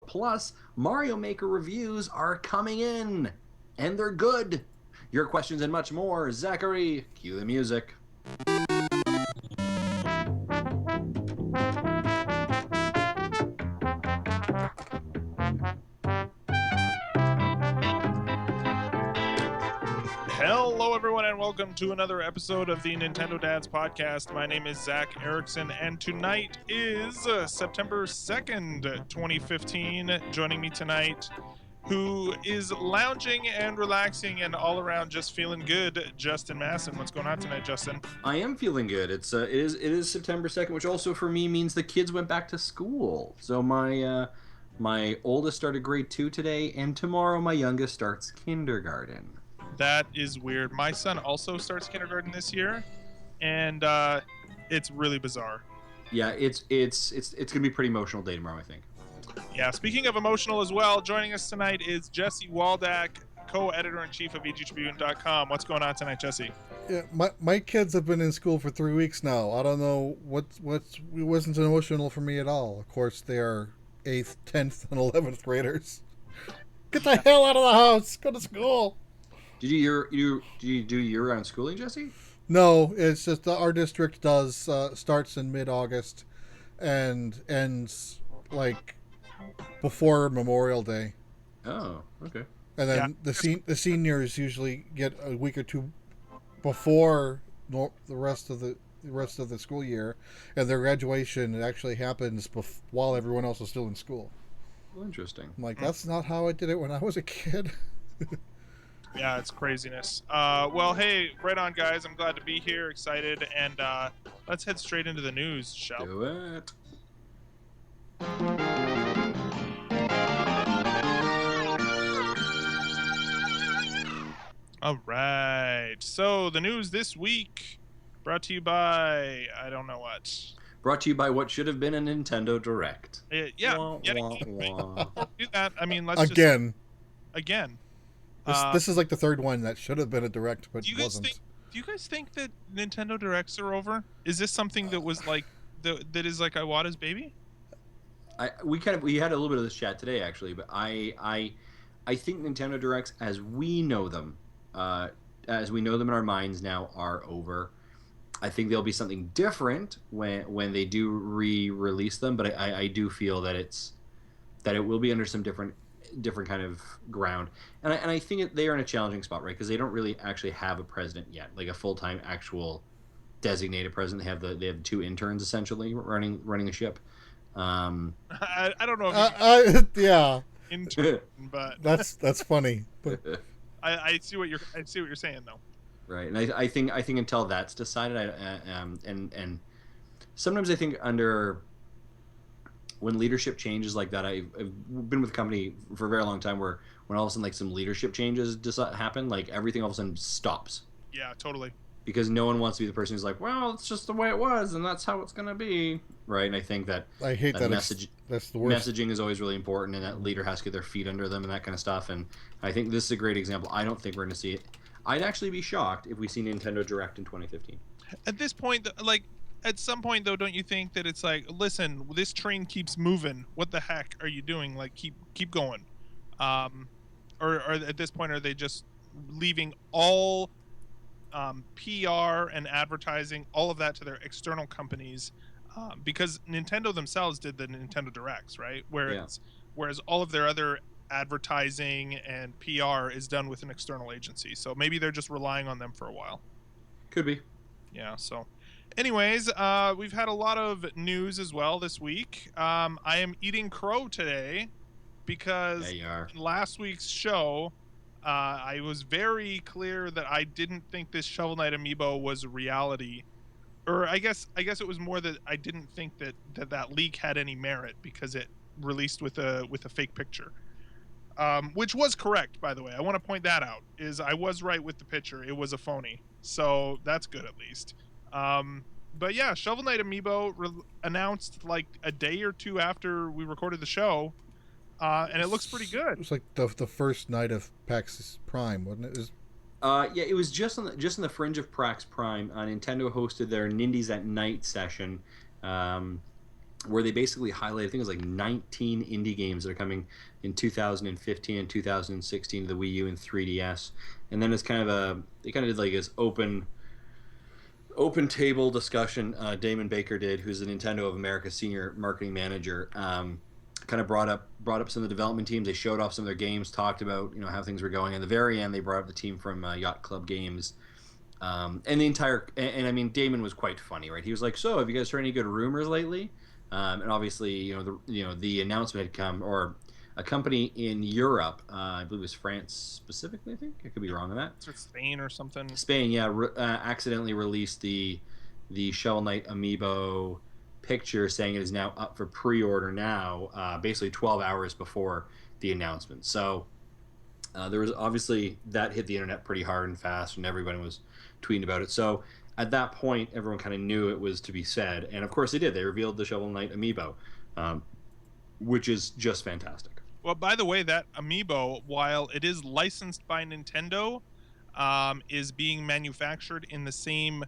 Plus, Mario Maker reviews are coming in, and they're good. Your questions and much more. Zachary, cue the music. Hello, everyone, and welcome to another episode of the Nintendo Dads Podcast. My name is Zach Erickson, and tonight is September 2nd, 2015. Joining me tonight, who is lounging and relaxing and all around just feeling good, Justin Masson. What's going on tonight, Justin? I am feeling good. It is September 2nd, which also for me means the kids went back to school. So my oldest started grade 2 today, and tomorrow my youngest starts kindergarten. That is weird. My son also starts kindergarten this year, and it's really bizarre. Yeah, it's gonna be a pretty emotional day tomorrow, I think. Yeah, speaking of emotional as well, joining us tonight is Jesse Waldak, co-editor-in-chief of VGTribune.com. What's going on tonight, Jesse? Yeah, my kids have been in school for 3 weeks now. I don't know it wasn't emotional for me at all. Of course, they are 8th, 10th, and 11th graders. Get the hell out of the house! Go to school. Did you do year-round schooling, Jesse? No, it's just our district does starts in mid-August and ends like before Memorial Day. Oh, okay. And then the seniors usually get a week or two before the rest of the school year, and their graduation actually happens while everyone else is still in school. Well, interesting. I'm like, that's not how I did it when I was a kid. Yeah, it's craziness. Well, hey, right on, guys. I'm glad to be here, excited, and let's head straight into the news, shall we? Do it. All right. So the news this week, brought to you by I don't know what. Brought to you by what should have been a Nintendo Direct. Yeah. Wah, Yet wah, wah. do that. I mean, let's Again. Again. This is like the third one that should have been a direct, but wasn't. Do you guys think that Nintendo Directs are over? Is this something that was like that is like Iwata's baby? We had a little bit of this chat today, actually, but I think Nintendo Directs, as we know them in our minds now, are over. I think there'll be something different when they do re-release them, but I do feel that it will be under some different kind of ground, and I think they are in a challenging spot, right? Because they don't really actually have a president yet, like a full-time actual designated president. They have two interns essentially running the ship. I don't know. If yeah, intern, but that's funny. But I see what you're saying though. Right, and I think until that's decided, and sometimes I think when leadership changes like that, I've been with the company for a very long time where when all of a sudden like some leadership changes happen, like everything all of a sudden stops. Yeah, totally. Because no one wants to be the person who's like, well, it's just the way it was, and that's how it's going to be, right? And I think that I hate that message. That's the worst. Messaging is always really important, and that leader has to get their feet under them and that kind of stuff. And I think this is a great example. I don't think we're going to see it. I'd actually be shocked if we see Nintendo Direct in 2015. At this point, like at some point though, don't you think that it's like, listen, this train keeps moving. What the heck are you doing? Like keep going. Or at this point, are they just leaving all PR and advertising, all of that to their external companies? Because Nintendo themselves did the Nintendo Directs, right? Whereas all of their other advertising and PR is done with an external agency. So maybe they're just relying on them for a while. Could be. Yeah, so anyways, we've had a lot of news as well this week. I am eating crow today because in last week's show, I was very clear that I didn't think this Shovel Knight amiibo was reality. Or I guess it was more that I didn't think that leak had any merit because it released with a fake picture. Which was correct, by the way. I want to point that out. Is I was right with the picture. It was a phony. So that's good at least. But yeah, Shovel Knight amiibo announced like a day or two after we recorded the show. And it looks pretty good. It was like the first night of PAX Prime, wasn't it? Yeah, it was just on the fringe of PAX Prime. Nintendo hosted their Nindies at Night session, where they basically highlighted, I think it was like 19 indie games that are coming in 2015 and 2016 to the Wii U and 3DS. And then it's they kind of did like this open table discussion. Damon Baker did, who's the Nintendo of America senior marketing manager. Kind of brought up some of the development teams. They showed off some of their games, talked about how things were going. At the very end, they brought up the team from Yacht Club Games, and the entire. And I mean, Damon was quite funny, right? He was like, "So, have you guys heard any good rumors lately?" And obviously, the announcement had come, or a company in Europe, I believe it was France specifically. I think I could be wrong on that. Or Spain or something. Spain, yeah, accidentally released the Shovel Knight amiibo picture, saying it is now up for pre-order now, basically 12 hours before the announcement. So there was obviously that hit the internet pretty hard and fast, and everybody was tweeting about it. So at that point, everyone kind of knew it was to be said, and of course they did. They revealed the Shovel Knight amiibo, which is just fantastic. Well, by the way, that amiibo, while it is licensed by Nintendo, is being manufactured in the same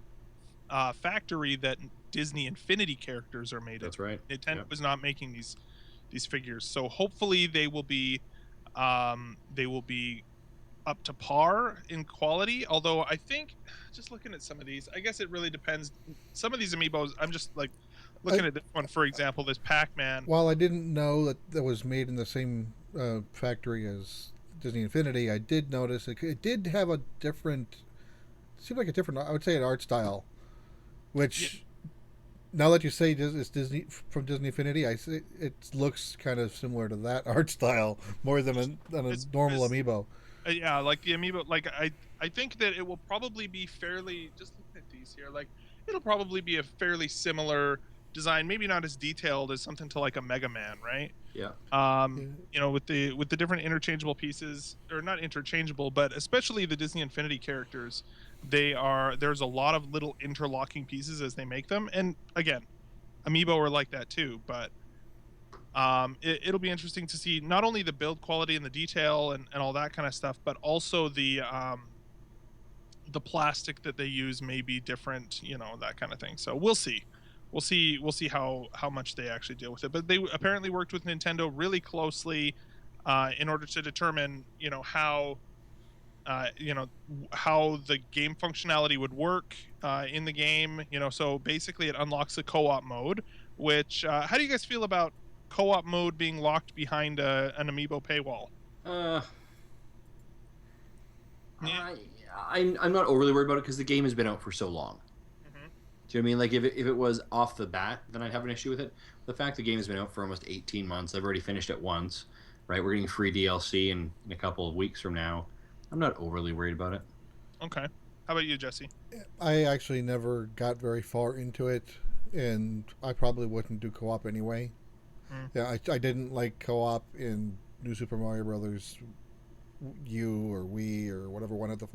factory that Disney Infinity characters are made in. That's right. Nintendo is not making these figures, so hopefully they will be up to par in quality. Although I think, just looking at some of these, I guess it really depends. Some of these amiibos, I'm just like looking at this one, for example, this Pac-Man. While I didn't know that was made in the same factory as Disney Infinity, I did notice it did have a different, seemed like a different, I would say, an art style, which now that you say it's Disney from Disney Infinity, I see it looks kind of similar to that art style more than a normal amiibo. Yeah, like the amiibo, like I think that it will probably be fairly, just looking at these here, like it'll probably be a fairly similar design, maybe not as detailed as something to like a Mega Man, right? Yeah. With the different interchangeable pieces, or not interchangeable, but especially the Disney Infinity characters, there's a lot of little interlocking pieces as they make them. And again, amiibo are like that too, but it'll be interesting to see not only the build quality and the detail and all that kind of stuff, but also the plastic that they use may be different, that kind of thing. So we'll see how much they actually deal with it. But they apparently worked with Nintendo really closely in order to determine, how the game functionality would work in the game. So basically it unlocks the co-op mode, which how do you guys feel about co-op mode being locked behind an amiibo paywall? I'm not overly worried about it because the game has been out for so long. Do you know what I mean? Like, if it was off the bat, then I'd have an issue with it. The fact the game has been out for almost 18 months, I've already finished it once, right? We're getting free DLC in a couple of weeks from now. I'm not overly worried about it. Okay. How about you, Jesse? I actually never got very far into it, and I probably wouldn't do co-op anyway. Yeah, I didn't like co-op in New Super Mario Brothers U or Wii or whatever one of the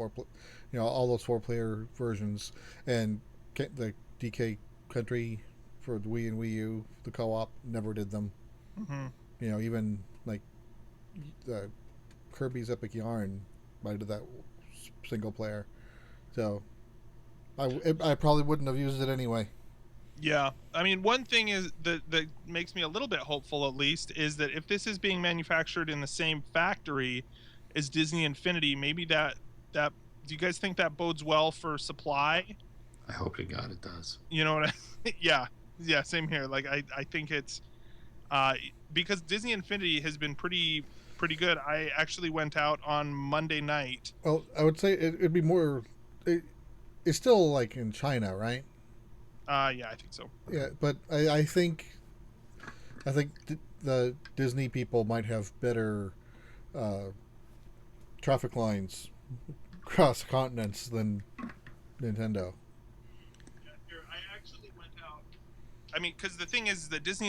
all those 4-player versions, and the DK Country for the Wii and Wii U, the co-op, never did them. Even like the Kirby's Epic Yarn might have that single player, so I probably wouldn't have used it anyway. Yeah, I mean, one thing is that makes me a little bit hopeful, at least, is that if this is being manufactured in the same factory as Disney Infinity, maybe that do you guys think that bodes well for supply? I hope to God it does. You know what yeah, same here. Like I think it's because Disney Infinity has been pretty good. I actually went out on Monday night. Well, I would say it'd be more. It's still like in China, right? Yeah, I think so. Yeah, but I think the Disney people might have better traffic lines across continents than Nintendo. I actually went out. I mean, because the thing is that Disney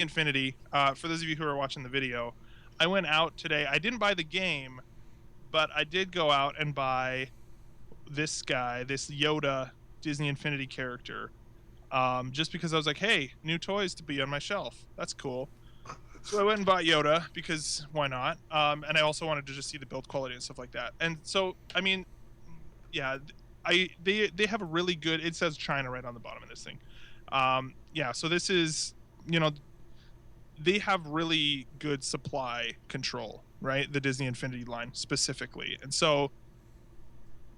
Infinity. For those of you who are watching the video, I went out today. I didn't buy the game, but I did go out and buy this guy, this Yoda Disney Infinity character, just because I was like, hey, new toys to be on my shelf. That's cool. So I went and bought Yoda because why not? And I also wanted to just see the build quality and stuff like that. And so, I mean, yeah, they have a really good. It says China right on the bottom of this thing. Yeah, so this is they have really good supply control, right? The Disney Infinity line specifically. And so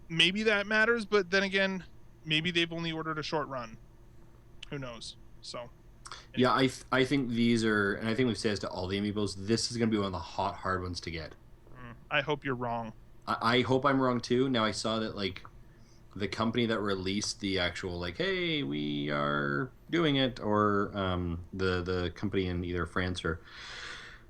maybe that matters, but then again, maybe they've only ordered a short run. Who knows? So yeah, I think these are, and I think we've said this to all the amiibos, this is going to be one of the hard ones to get. I hope you're wrong. I hope I'm wrong too. Now I saw that like the company that released the actual like, hey, we are doing it, or the company in either France or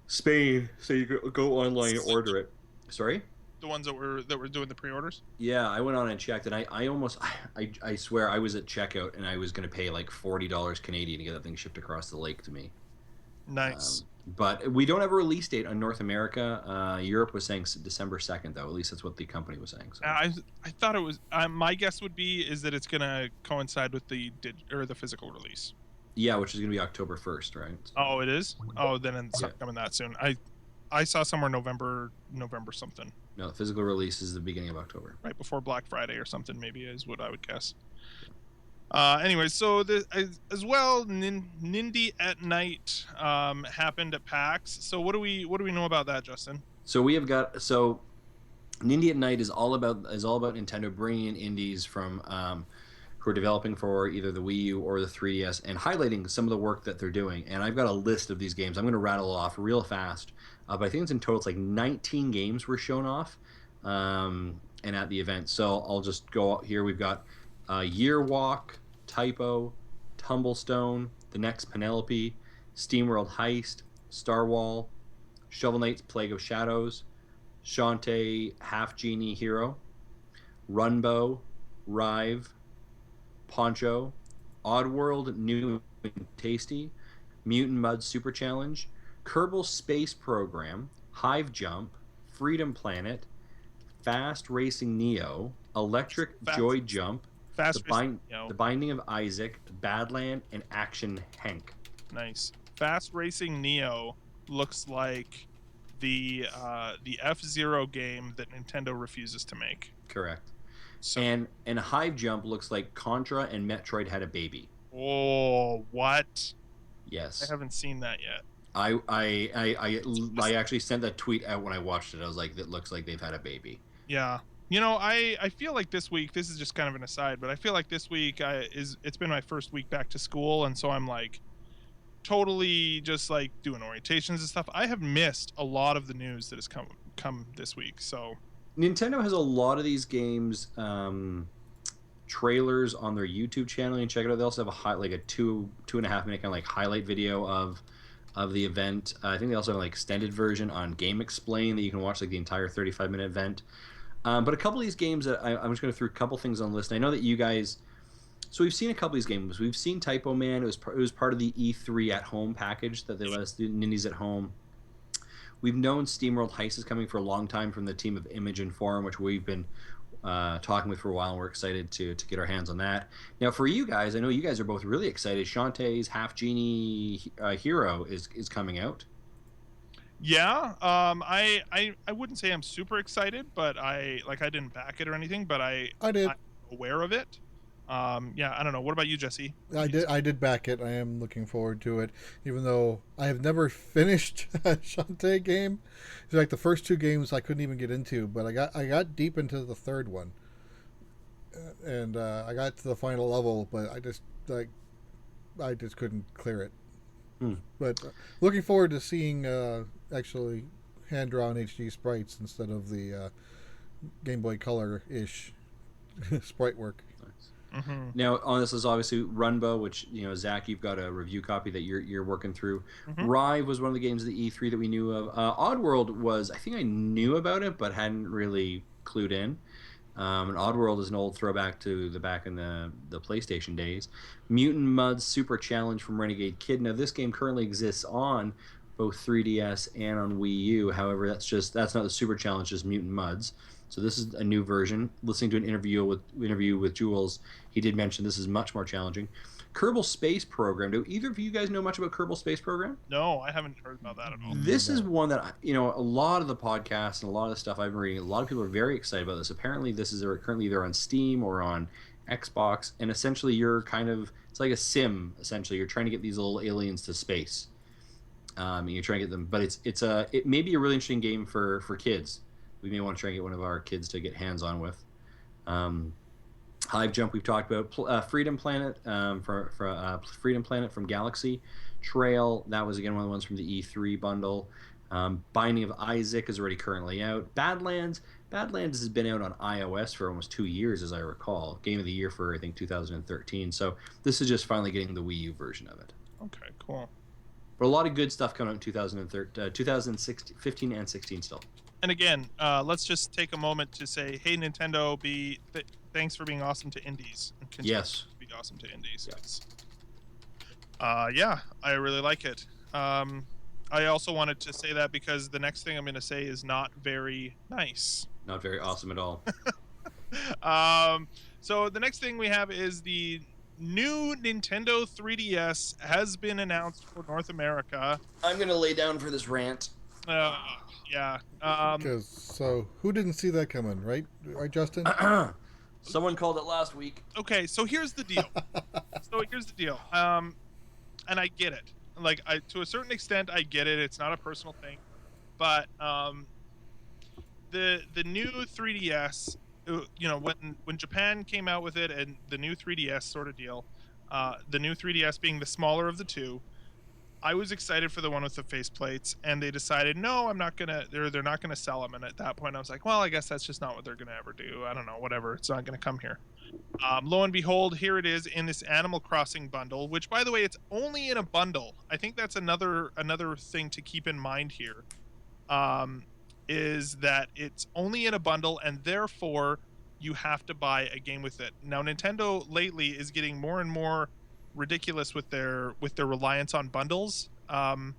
Spain, so you go online and order it. Sorry? The ones that were doing the pre-orders? Yeah, I went on and checked, and I swear I was at checkout and I was going to pay like $40 Canadian to get that thing shipped across the lake to me. Nice. But we don't have a release date on North America. Europe was saying December 2nd, though. At least that's what the company was saying. So. I thought it was. My guess would be is that it's going to coincide with the physical release. Yeah, which is going to be October 1st, right? So, oh, it is. Oh, then it's not coming that soon. I saw somewhere November something. No, the physical release is the beginning of October. Right before Black Friday or something, maybe is what I would guess. Anyway, so as well, Nindy at Night happened at PAX. So what do we know about that, Justin? So we have got Nindy at Night is all about Nintendo bringing in indies from who are developing for either the Wii U or the 3DS and highlighting some of the work that they're doing. And I've got a list of these games. I'm going to rattle off real fast. But I think it's in total it's like 19 games were shown off and at the event. So I'll just go out here. We've got Year Walk, Typo, Tumblestone, The Next Penelope, SteamWorld Heist, Starwall, Shovel Knight's Plague of Shadows, Shantae Half Genie Hero, Runbow, Rive, Poncho, Oddworld New and Tasty, Mutant Mud Super Challenge, Kerbal Space Program, Hive Jump, Freedom Planet, Fast Racing Neo, Electric Joy Jump, The Binding of Isaac, Badland, and Action Hank. Nice. Fast Racing Neo looks like the F-Zero game that Nintendo refuses to make. Correct. So, and Hive Jump looks like Contra and Metroid had a baby. Oh, what? Yes. I haven't seen that yet. I actually sent that tweet out when I watched it. I was like, it looks like they've had a baby. Yeah. I feel like this week, this is just kind of an aside, but I feel like this week it's been my first week back to school, and so I'm like totally just like doing orientations and stuff. I have missed a lot of the news that has come this week. So Nintendo has a lot of these games trailers on their YouTube channel. You can check it out. They also have a 2.5 minute kind of like highlight video of the event. I think they also have an extended version on Game Explain that you can watch like the entire 35-minute event. But a couple of these games that I'm just going to throw a couple things on the list. I know that you guys. So we've seen a couple of these games. We've seen Typo Man. It was part of the E3 at home package that they let us do Nindies at home. We've known SteamWorld Heist is coming for a long time from the team of Image and Forum, which we've been talking with for a while, and we're excited to get our hands on that. Now, for you guys, I know you guys are both really excited. Shantae's Half Genie Hero is coming out. Yeah, I wouldn't say I'm super excited, but I didn't back it or anything, but I did. I'm aware of it. Yeah, I don't know. What about you, Jesse? I did back it. I am looking forward to it, even though I have never finished a Shantae game. It's like the first two games I couldn't even get into, but I got deep into the third one, and I got to the final level, but I just couldn't clear it. But looking forward to seeing actually hand-drawn HD sprites instead of the Game Boy Color-ish sprite work. Mm-hmm. Now, on this is obviously Runbow, which Zach, you've got a review copy that you're working through. Mm-hmm. Rive was one of the games of the E3 that we knew of. Oddworld was, I think I knew about it, but hadn't really clued in. And Oddworld is an old throwback to the back in the PlayStation days. Mutant Mud's Super Challenge from Renegade Kid. Now, this game currently exists on both 3DS and on Wii U. However, that's not the Super Challenge, just Mutant Muds. So this is a new version. Listening to an interview with Jules, he did mention this is much more challenging. Kerbal Space Program. Do either of you guys know much about Kerbal Space Program? No, I haven't heard about that at all. This is one that a lot of the podcasts and a lot of the stuff I've been reading, a lot of people are very excited about this. Apparently, this is currently either on Steam or on Xbox, and essentially you're it's like a sim. Essentially, you're trying to get these little aliens to space. And you're trying to get them, but it may be a really interesting game for kids. We may want to try and get one of our kids to get hands on with. Hive Jump we've talked about. Freedom Planet Freedom Planet from Galaxy Trail, that was again one of the ones from the E3 bundle. Binding of Isaac is already currently out. Badlands has been out on iOS for almost 2 years, as I recall. Game of the Year for I think 2013. So this is just finally getting the Wii U version of it. Okay, cool. But a lot of good stuff coming out in 2016, 15 and 16 still. And again, let's just take a moment to say, hey, Nintendo, thanks for being awesome to indies. And yes. To be awesome to indies. Yeah, I really like it. I also wanted to say that because the next thing I'm going to say is not very nice. Not very awesome at all. So the next thing we have is the new Nintendo 3DS has been announced for North America. I'm going to lay down for this rant. Yeah. So who didn't see that coming, right? Right, Justin? Someone called it last week. Okay, so here's the deal. And I get it. Like, to a certain extent, I get it. It's not a personal thing, but the new 3DS, you know, when Japan came out with it and the new 3DS sort of deal, the new 3DS being the smaller of the two, I was excited for the one with the faceplates, and they decided, no, I'm not gonna. They're not gonna sell them. And at that point, I was like, well, I guess that's just not what they're gonna ever do. I don't know, whatever. It's not gonna come here. Lo and behold, here it is in this Animal Crossing bundle, which, by the way, it's only in a bundle. I think that's another thing to keep in mind here, is that it's only in a bundle, and therefore you have to buy a game with it. Now, Nintendo lately is getting more and more ridiculous with their reliance on bundles. And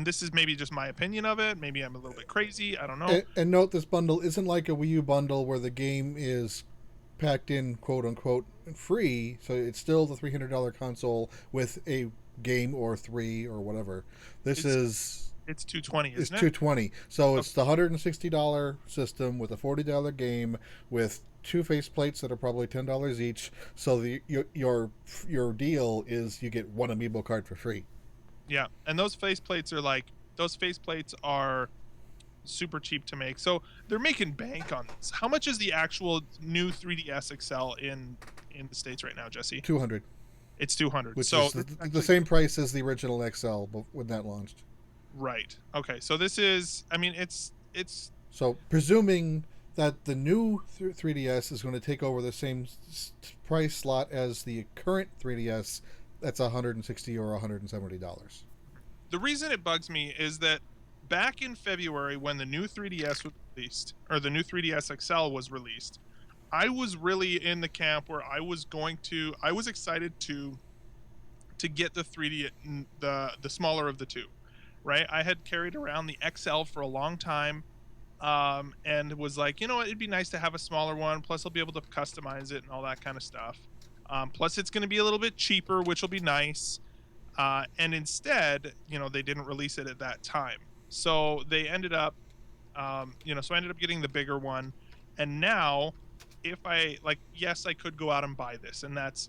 this is maybe just my opinion of it. Maybe I'm a little bit crazy. I don't know. And note, this bundle isn't like a Wii U bundle where the game is packed in, quote unquote, free. So it's still the $300 console with a game or three or whatever. It's $220, isn't it? It's $220. So it's the $160 system with a $40 game with two faceplates that are probably $10 each. So your deal is you get one amiibo card for free. Yeah, and those faceplates are super cheap to make. So they're making bank on this. How much is the actual new 3DS XL in the States right now, Jesse? $200. It's $200. Which so is the same price as the original XL when that launched. Right. Okay. So this is, I mean, it's. So presuming that the new 3DS is going to take over the same price slot as the current 3DS, that's $160 or $170. The reason it bugs me is that back in February, when the new 3DS was released, or the new 3DS XL was released, I was really in the camp where I was excited to get the 3D, the smaller of the two, right? I had carried around the XL for a long time, and was like, you know what, it'd be nice to have a smaller one. Plus, I'll be able to customize it and all that kind of stuff. Plus, it's going to be a little bit cheaper, which will be nice. And instead, you know, they didn't release it at that time. So they ended up, so I ended up getting the bigger one. And now, if yes, I could go out and buy this. And that's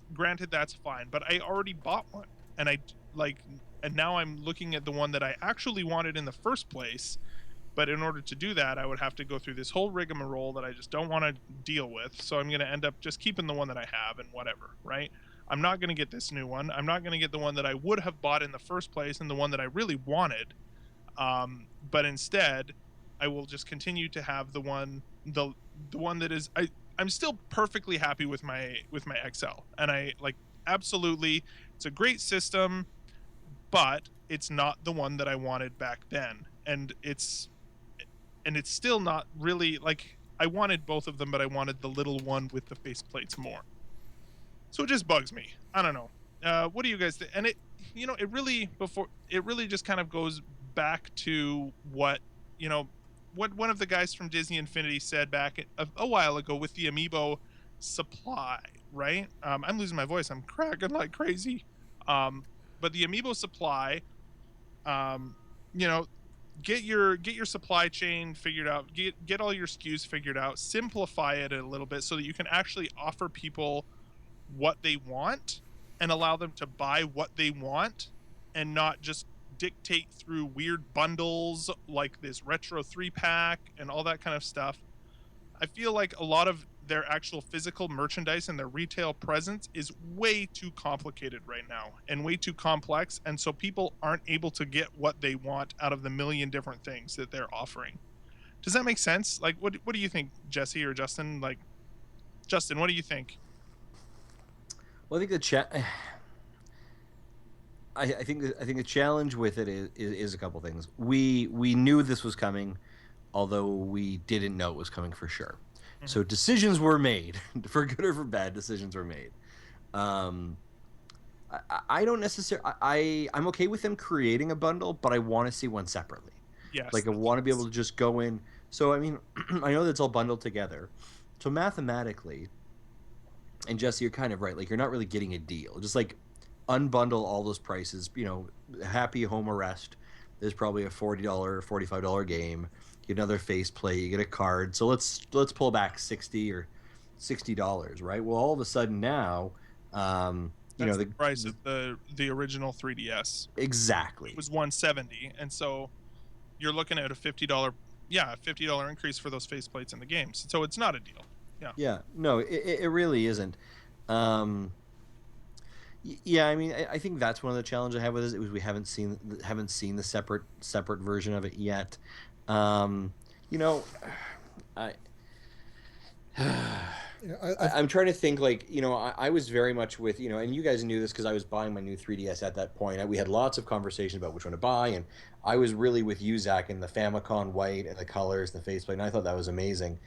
fine. But I already bought one. And and now I'm looking at the one that I actually wanted in the first place. But in order to do that, I would have to go through this whole rigmarole that I just don't want to deal with. So I'm going to end up just keeping the one that I have and whatever, right? I'm not going to get this new one. I'm not going to get the one that I would have bought in the first place and the one that I really wanted. But instead, I will just continue to have the one that is. I'm still perfectly happy with my XL, and I absolutely. It's a great system, but it's not the one that I wanted back then, and it's still not really I wanted both of them, but I wanted the little one with the faceplates more. So it just bugs me. I don't know. What do you guys think? And it really just kind of goes back to what one of the guys from Disney Infinity said back a while ago with the amiibo supply, right? I'm losing my voice. I'm cracking like crazy. But the amiibo supply, get your supply chain figured out, get all your SKUs figured out, simplify it a little bit so that you can actually offer people what they want and allow them to buy what they want and not just dictate through weird bundles like this retro 3-pack and all that kind of stuff. I feel like a lot of their actual physical merchandise and their retail presence is way too complicated right now and way too complex, and so people aren't able to get what they want out of the million different things that they're offering. Does that make sense? Like, what do you think, Jesse or Justin? Like, Justin, what do you think? Well, I think I think the challenge with it is a couple things. We knew this was coming, although we didn't know it was coming for sure. Mm-hmm. So decisions were made, for good or for bad. Decisions were made. I don't necessarily. I'm okay with them creating a bundle, but I want to see one separately. Yes. Like I want to be able to just go in. So I mean, I know that's all bundled together. So mathematically, and Jesse, you're kind of right. Like you're not really getting a deal. Just like unbundle all those prices. You know, Happy Home Arrest. There's probably a $40, $45 game. You get another faceplate. You get a card. So let's pull back $60 or $60, right? Well, all of a sudden now, you know, the price of the original 3DS. Exactly. It was $170, and so you're looking at a $50. Yeah, a $50 increase for those faceplates in the games. So it's not a deal. Yeah. Yeah. No, it really isn't. Yeah, I mean, I think that's one of the challenges I have with this. It was we haven't seen the separate version of it yet. You know, I'm trying to think. Like, you know, I was very much with, you know, and you guys knew this because I was buying my new 3DS at that point. We had lots of conversations about which one to buy, and I was really with you, Zach, in the Famicom white and the colors, the faceplate, and I thought that was amazing.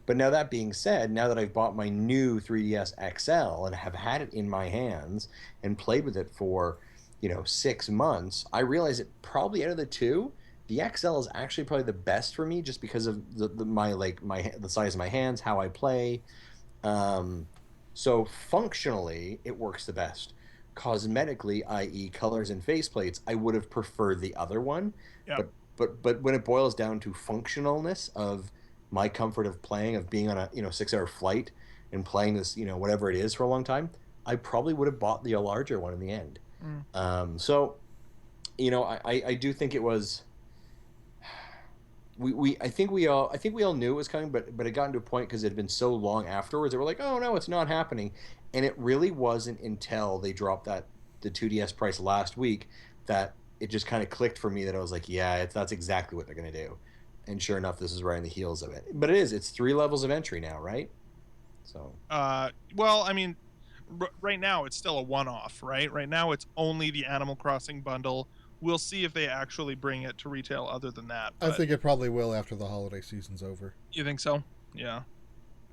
But now that being said, now that I've bought my new 3DS XL and have had it in my hands and played with it for, you know, 6 months, I realize that probably out of the two, the XL is actually probably the best for me just because of the size of my hands, how I play. So functionally, it works the best. Cosmetically, i.e., colors and faceplates, I would have preferred the other one. Yep. But when it boils down to functionalness of my comfort of playing, of being on a 6-hour flight and playing this, you know, whatever it is for a long time, I probably would have bought the larger one in the end. So, you know, I do think it was. I think we all knew it was coming, but it got into a point because it had been so long afterwards that we're like, oh no, it's not happening, and it really wasn't until they dropped the 2DS price last week that it just kind of clicked for me that I was like, yeah, that's exactly what they're gonna do. And sure enough, this is right on the heels of it. But it's 3 levels of entry now, right? So. Well, I mean, right now it's still a one-off, right? Right now it's only the Animal Crossing bundle. We'll see if they actually bring it to retail other than that. I think it probably will after the holiday season's over. You think so? Yeah.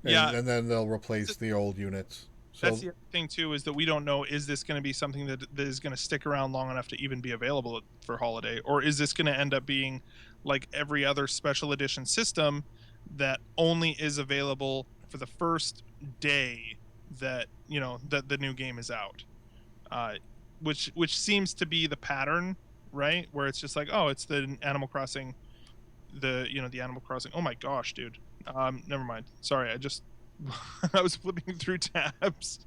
And then they'll replace the old units. So, that's the other thing, too, is that we don't know, is this going to be something that is going to stick around long enough to even be available for holiday? Or is this going to end up being like every other special edition system that only is available for the first day that, you know, that the new game is out? Which seems to be the pattern, right? Where it's just like, oh, it's the Animal Crossing, the Animal Crossing. Oh my gosh, dude. Never mind. Sorry, I was flipping through tabs,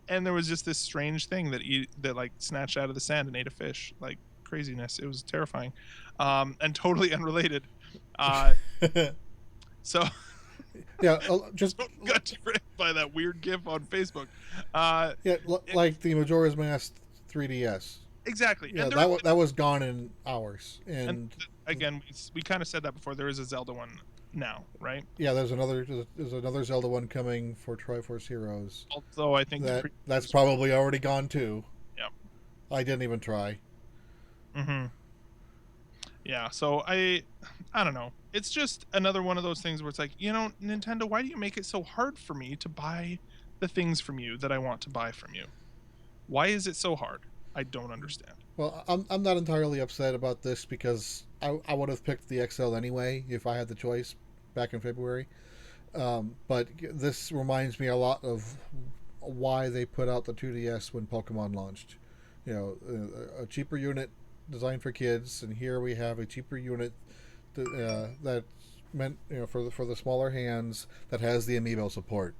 and there was just this strange thing that like snatched out of the sand and ate a fish. Like craziness. It was terrifying, and totally unrelated. So yeah, just got tricked by that weird GIF on Facebook. Like the Majora's Mask 3DS. Exactly. Yeah, that was gone in hours. And again, we kind of said that before. There is a Zelda one now, right? Yeah, there's another Zelda one coming for Triforce Heroes. Although I think that's probably already gone too. Yep. I didn't even try. Yeah, so I don't know. It's just another one of those things where it's like, you know, Nintendo, why do you make it so hard for me to buy the things from you that I want to buy from you? Why is it so hard? I don't understand. Well, I'm not entirely upset about this because I would have picked the XL anyway if I had the choice back in February. But this reminds me a lot of why they put out the 2DS when Pokemon launched. You know, a cheaper unit designed for kids, and here we have a cheaper unit that's meant, you know, for the smaller hands that has the amiibo support.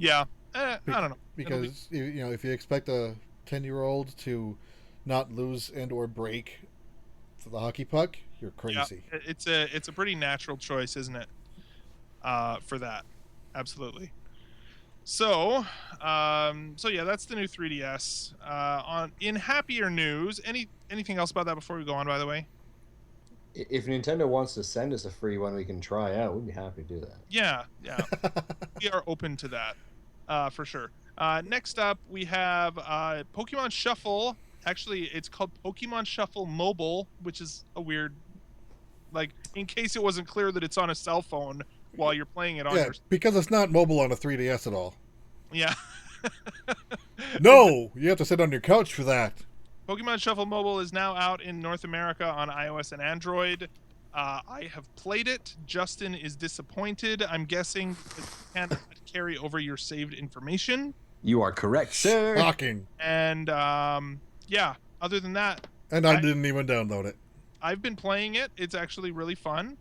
Yeah, I don't know. Because if you expect a 10-year-old to not lose and or break the hockey puck, you're crazy. Yeah, it's a pretty natural choice, isn't it? For that, absolutely. So yeah, that's the new 3DS. In happier news, anything else about that before we go on? By the way, if Nintendo wants to send us a free one we can try out, we'd be happy to do that. Yeah, we are open to that, for sure. Next up, we have Pokemon Shuffle. Actually, it's called Pokemon Shuffle Mobile, which is a weird, like, in case it wasn't clear that it's on a cell phone while you're playing it on your... because it's not mobile on a 3DS at all. Yeah. No, you have to sit on your couch for that. Pokemon Shuffle Mobile is now out in North America on iOS and Android. I have played it. Justin is disappointed. I'm guessing it can't carry over your saved information. You are correct, sir. Shocking. And yeah, other than that, and I didn't even download it. I've been playing it. It's actually really fun.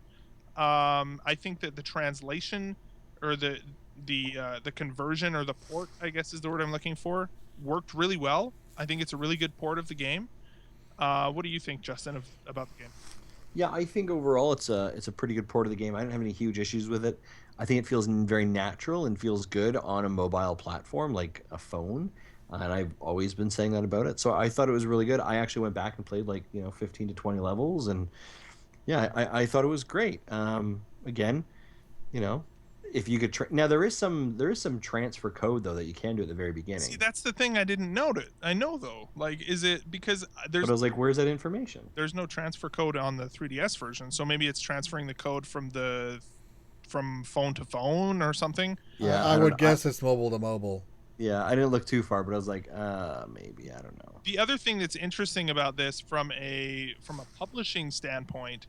I think that the translation or the conversion or the port, I guess is the word I'm looking for, worked really well. I think it's a really good port of the game. What do you think, Justin, about the game? Yeah, I think overall it's a pretty good port of the game. I don't have any huge issues with it. I think it feels very natural and feels good on a mobile platform like a phone. And I've always been saying that about it. So I thought it was really good. I actually went back and played 15 to 20 levels, and yeah, I thought it was great. Again, if you could now there is some transfer code though that you can do at the very beginning. See, that's the thing I didn't note it. I know though. Like, is it because there's? But I was like, where's that information? There's no transfer code on the 3DS version, so maybe it's transferring the code from phone to phone or something. Yeah, I would guess it's mobile to mobile. Yeah, I didn't look too far, but I was like, maybe, I don't know. The other thing that's interesting about this from a publishing standpoint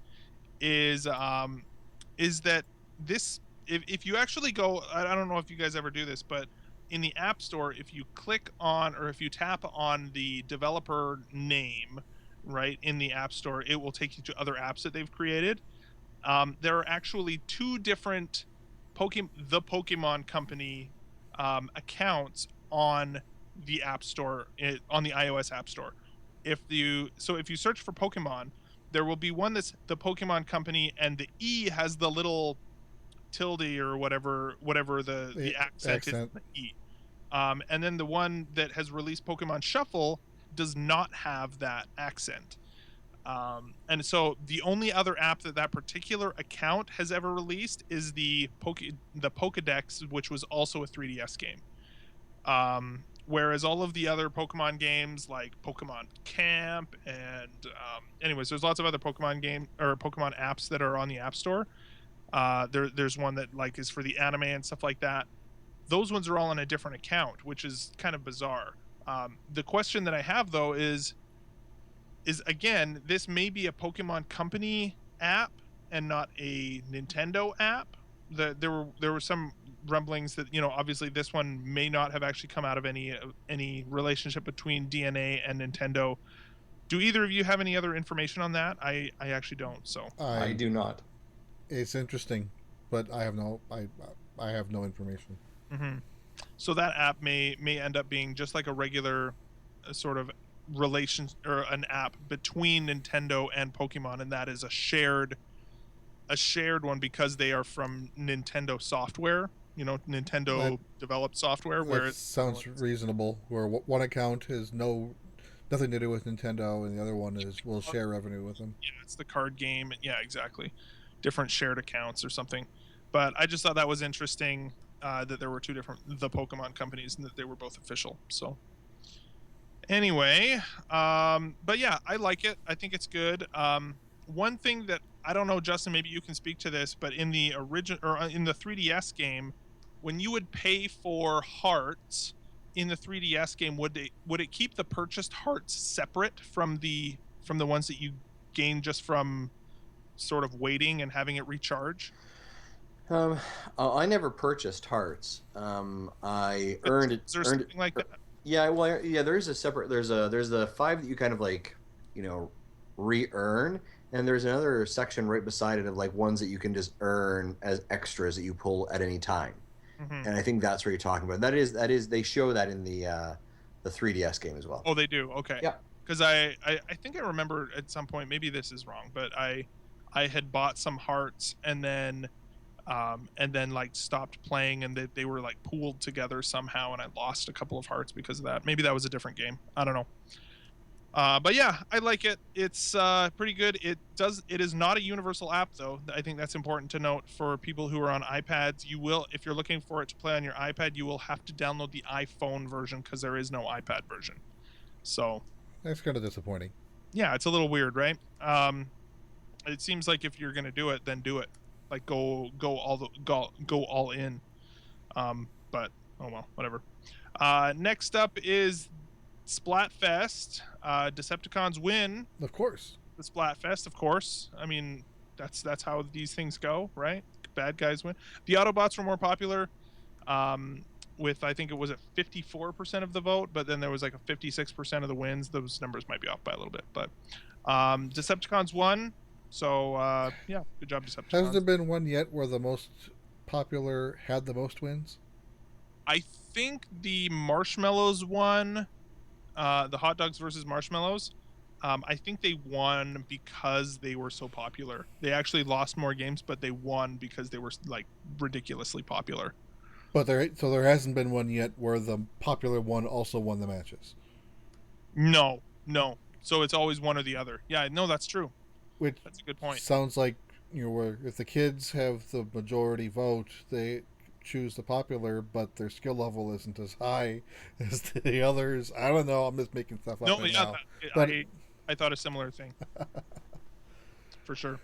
is that this. If you actually go, I don't know if you guys ever do this, but in the App Store, if you click on or if you tap on the developer name, right, in the App Store, it will take you to other apps that they've created. There are actually two different the Pokemon Company accounts on the App Store, on the iOS App Store. If you search for Pokemon, there will be one that's the Pokemon Company, and the E has the little tilde or whatever the accent is in the E. And then the one that has released Pokemon Shuffle does not have that accent. And so the only other app that particular account has ever released is the Pokédex, which was also a 3DS game. Whereas all of the other Pokemon games like Pokemon Camp and anyways, there's lots of other Pokemon apps that are on the App Store. There's one that is for the anime and stuff like that. Those ones are all on a different account, which is kind of bizarre. The question that I have though is again, this may be a Pokemon Company app and not a Nintendo app. There were some rumblings that obviously this one may not have actually come out of any relationship between DeNA and Nintendo. Do either of you have any other information on that? I actually don't. So I do not. It's interesting, but I have no information. Mm-hmm. So that app may end up being just like a regular sort of relation or an app between Nintendo and Pokemon, and that is a shared one because they are from Nintendo software. Nintendo developed software. Where it sounds reasonable. Where one account has nothing to do with Nintendo, and the other one will share revenue with them. Yeah, it's the card game. Yeah, exactly. Different shared accounts or something. But I just thought that was interesting that there were two different the Pokemon companies and that they were both official. So anyway, but yeah, I like it. I think it's good. One thing that I don't know, Justin, maybe you can speak to this, but in the original or in the 3DS game, when you would pay for hearts in the 3DS game, would it keep the purchased hearts separate from the ones that you gain just from sort of waiting and having it recharge? I never purchased hearts. I earned it. Is there something like that? Yeah, well, yeah. There's the 5 that you kind of re-earn, and there's another section right beside it of ones that you can just earn as extras that you pull at any time. and I think that's what you're talking about. That is they show that in the 3DS game as well. Oh, they do. Okay. Yeah. Because I think I remember at some point, maybe this is wrong, but I had bought some hearts and then like stopped playing, and they were like pooled together somehow, and I lost a couple of hearts because of that. Maybe that was a different game. I don't know. But yeah, I like it. It's pretty good. It is not a universal app though. I think that's important to note for people who are on iPads. You will, if you're looking for it to play on your iPad, you will have to download the iPhone version because there is no iPad version. So that's kind of disappointing. Yeah, it's a little weird, right? It seems like if you're gonna do it, then do it. Like go all in. But oh well, whatever. Next up is Splatfest. Decepticons win. Of course. The Splatfest, of course. I mean, that's how these things go, right? Bad guys win. The Autobots were more popular. With I think it was at 54% of the vote, but then there was like a 56% of the wins. Those numbers might be off by a little bit, but Decepticons won. So yeah, good job, Decepticons. Has there been one yet where the most popular had the most wins? I think the Marshmallows won. The Hot Dogs versus Marshmallows. I think they won because they were so popular. They actually lost more games, but they won because they were like ridiculously popular. But there hasn't been one yet where the popular one also won the matches. No. So it's always one or the other. Yeah, no, that's true. That's a good point. Sounds like where if the kids have the majority vote, they choose the popular, but their skill level isn't as high as the others. I don't know. I'm just making stuff up now. But I thought a similar thing. For sure.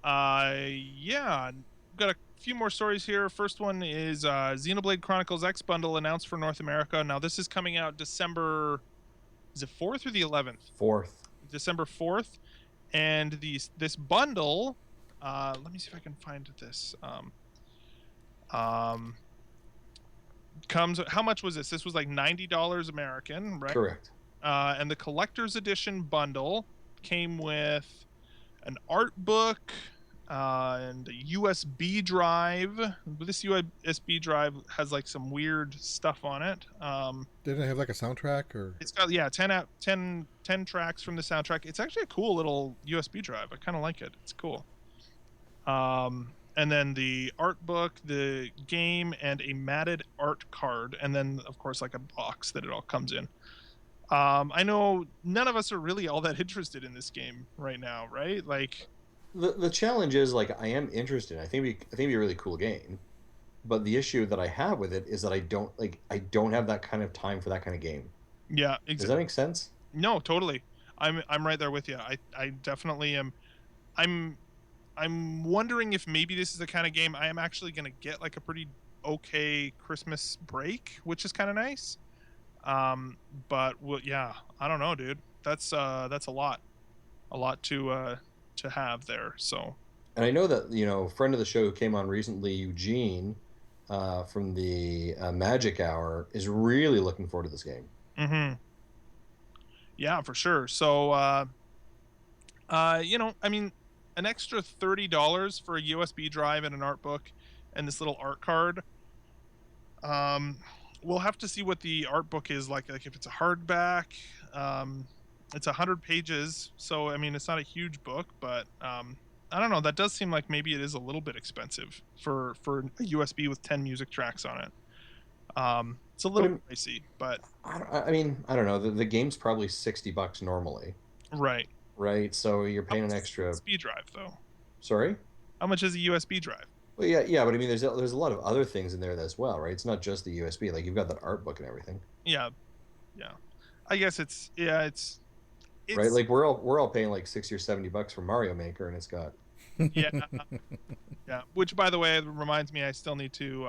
Yeah. Got a few more stories here. First one is Xenoblade Chronicles X bundle announced for North America. Now this is coming out December, is it 4th or the 11th? 4th. December 4th. And this bundle, let me see if I can find this. Comes, how much was this? This was like $90 American, right? Correct. And the collector's edition bundle came with an art book, and a USB drive. This USB drive has like some weird stuff on it. Did it have like a soundtrack or? It's got 10 tracks from the soundtrack. It's actually a cool little USB drive. I kind of like it. It's cool. And then the art book, the game, and a matted art card, and then of course like a box that it all comes in. I know none of us are really all that interested in this game right now, right? Like. The challenge is, like, I am interested. I think it'd be a really cool game, but the issue that I have with it is that I don't have that kind of time for that kind of game. Yeah, exactly. Does that make sense? No, totally. I'm right there with you. I definitely am. I'm wondering if maybe this is the kind of game I am actually going to get like a pretty okay Christmas break, which is kind of nice. But well, yeah, I don't know, dude. That's a lot to have there. So, and I know that friend of the show who came on recently, Eugene, from the Magic Hour, is really looking forward to this game. Mm-hmm. Yeah, for sure. So, I mean, an extra $30 for a USB drive and an art book and this little art card. We'll have to see what the art book is like if it's a hardback. It's 100 pages, so I mean it's not a huge book, but I don't know. That does seem like maybe it is a little bit expensive for a USB with 10 music tracks on it. It's a little pricey, but I mean I don't know. The game's probably $60 normally. Right. Right. So you're paying an extra USB drive though. Sorry? How much is a USB drive? Well, yeah, but I mean there's a lot of other things in there as well, right? It's not just the USB. Like you've got that art book and everything. Yeah. I guess it's right, like we're all paying like $60 or $70 for Mario Maker, and it's got yeah. Which, by the way, reminds me, I still need to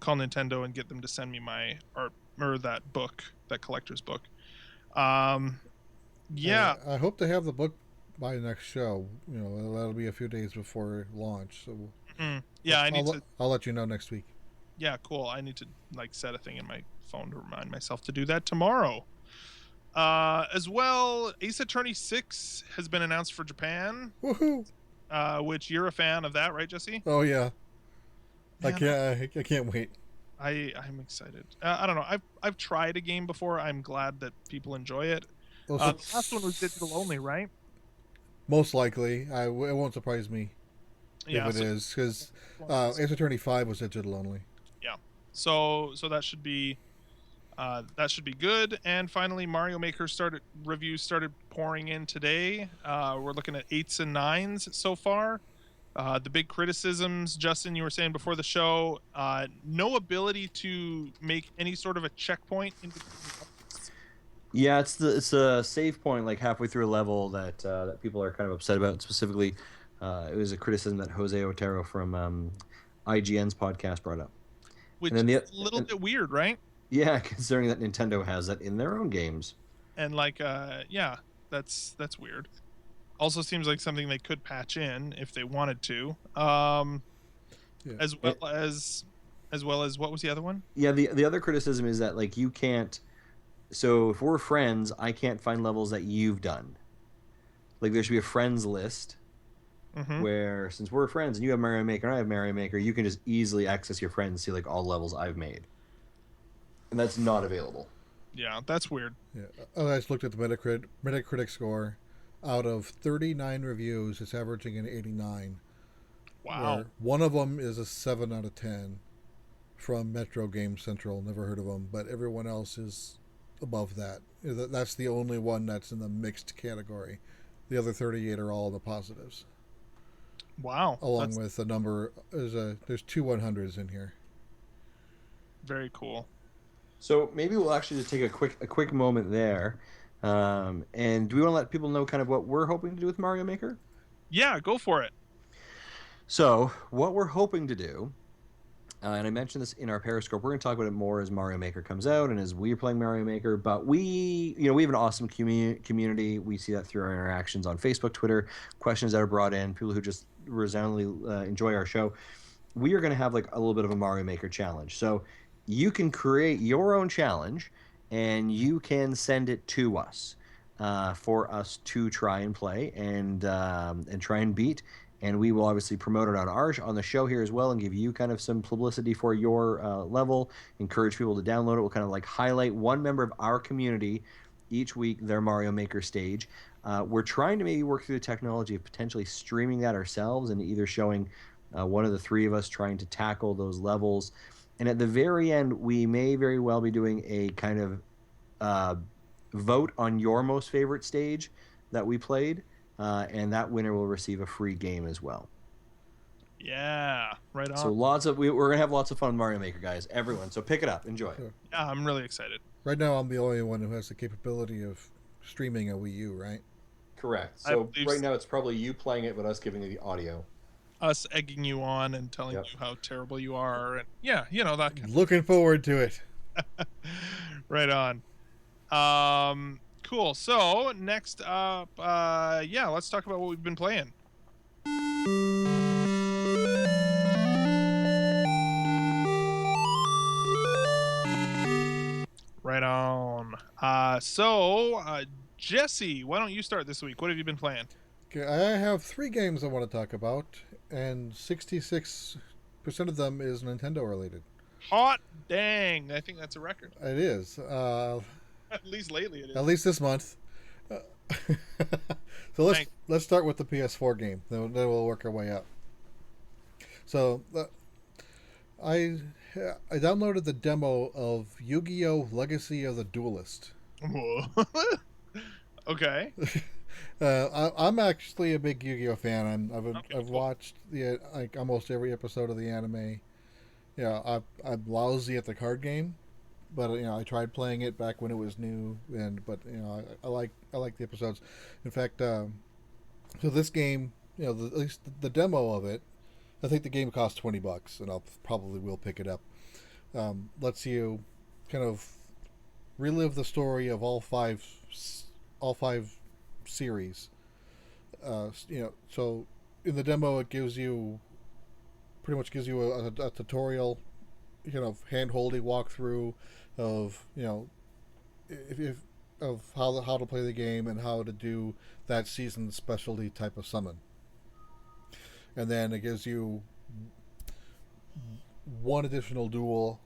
call Nintendo and get them to send me my art or that collector's book. Yeah. I hope to have the book by next show. That'll be a few days before launch. So yeah, I'll let you know next week. Yeah, cool. I need to set a thing in my phone to remind myself to do that tomorrow. As well, Ace Attorney 6 has been announced for Japan. Woohoo! Which you're a fan of that, right, Jesse? Oh yeah. I can't wait. I'm excited. I don't know. I've tried a game before. I'm glad that people enjoy it. Well, The last one was digital only, right? Most likely. It won't surprise me if it is, because Ace Attorney 5 was digital only. Yeah. So that should be good. And finally, Mario Maker reviews started pouring in today. We're looking at 8s and 9s so far. The big criticisms, Justin, you were saying before the show, no ability to make any sort of a checkpoint in between. Yeah, it's a save point like halfway through a level that people are kind of upset about. Specifically, it was a criticism that Jose Otero from IGN's podcast brought up. Which is a little bit weird, right? Yeah, considering that Nintendo has that in their own games. And like, yeah, that's weird. Also seems like something they could patch in if they wanted to. As well as what was the other one? Yeah, the other criticism is that like you can't. So if we're friends, I can't find levels that you've done. Like there should be a friends list where since we're friends and you have Mario Maker and I have Mario Maker, you can just easily access your friends and see like all levels I've made. And that's not available. Yeah, that's weird. Yeah, I just looked at the Metacritic score. Out of 39 reviews, it's averaging an 89. Wow. One of them is a 7 out of 10 from Metro Game Central. Never heard of them, but everyone else is above that. That's the only one that's in the mixed category. The other 38 are all in the positives. Wow. Along with a number, there's 2 100s in here. Very cool. So maybe we'll actually just take a quick moment there. And do we want to let people know kind of what we're hoping to do with Mario Maker? Yeah, go for it. So what we're hoping to do, and I mentioned this in our Periscope, we're going to talk about it more as Mario Maker comes out and as we're playing Mario Maker, but we have an awesome community. We see that through our interactions on Facebook, Twitter, questions that are brought in, people who just resoundingly enjoy our show. We are going to have like a little bit of a Mario Maker challenge. So you can create your own challenge and you can send it to us for us to try and play and try and beat. And we will obviously promote it on the show here as well and give you kind of some publicity for your level, encourage people to download it. We'll kind of like highlight one member of our community each week, their Mario Maker stage. We're trying to maybe work through the technology of potentially streaming that ourselves and either showing one of the three of us trying to tackle those levels. And at the very end, we may very well be doing a kind of vote on your most favorite stage that we played, and that winner will receive a free game as well. Yeah, right on. So we're going to have lots of fun with Mario Maker, guys. Everyone, so pick it up. Enjoy it. Sure. Yeah, I'm really excited. Right now, I'm the only one who has the capability of streaming a Wii U, right? Correct. So right now, it's probably you playing it, but us giving you the audio. Us egging you on and telling you how terrible you are, and that kind of Looking forward to it. Right on. Cool. So next up, let's talk about what we've been playing. Right on. Jesse, why don't you start this week? What have you been playing? Okay, I have 3 games I want to talk about, and 66% of them is Nintendo related. Hot dang! I think that's a record. It is. At least lately it is. At least this month. So let's start with the PS4 game. Then we'll work our way up. So I downloaded the demo of Yu-Gi-Oh! Legacy of the Duelist. Okay. I'm actually a big Yu-Gi-Oh! Fan. I've watched almost every episode of the anime. Yeah, I'm lousy at the card game, but I tried playing it back when it was new, but I like the episodes. In fact, so this game, at least the demo of it, I think the game costs $20, and I'll probably will pick it up. Lets you kind of relive the story of all five series. So in the demo, it pretty much gives you a tutorial, hand-holding walkthrough of of how to play the game and how to do that season's specialty type of summon. And then it gives you one additional duel,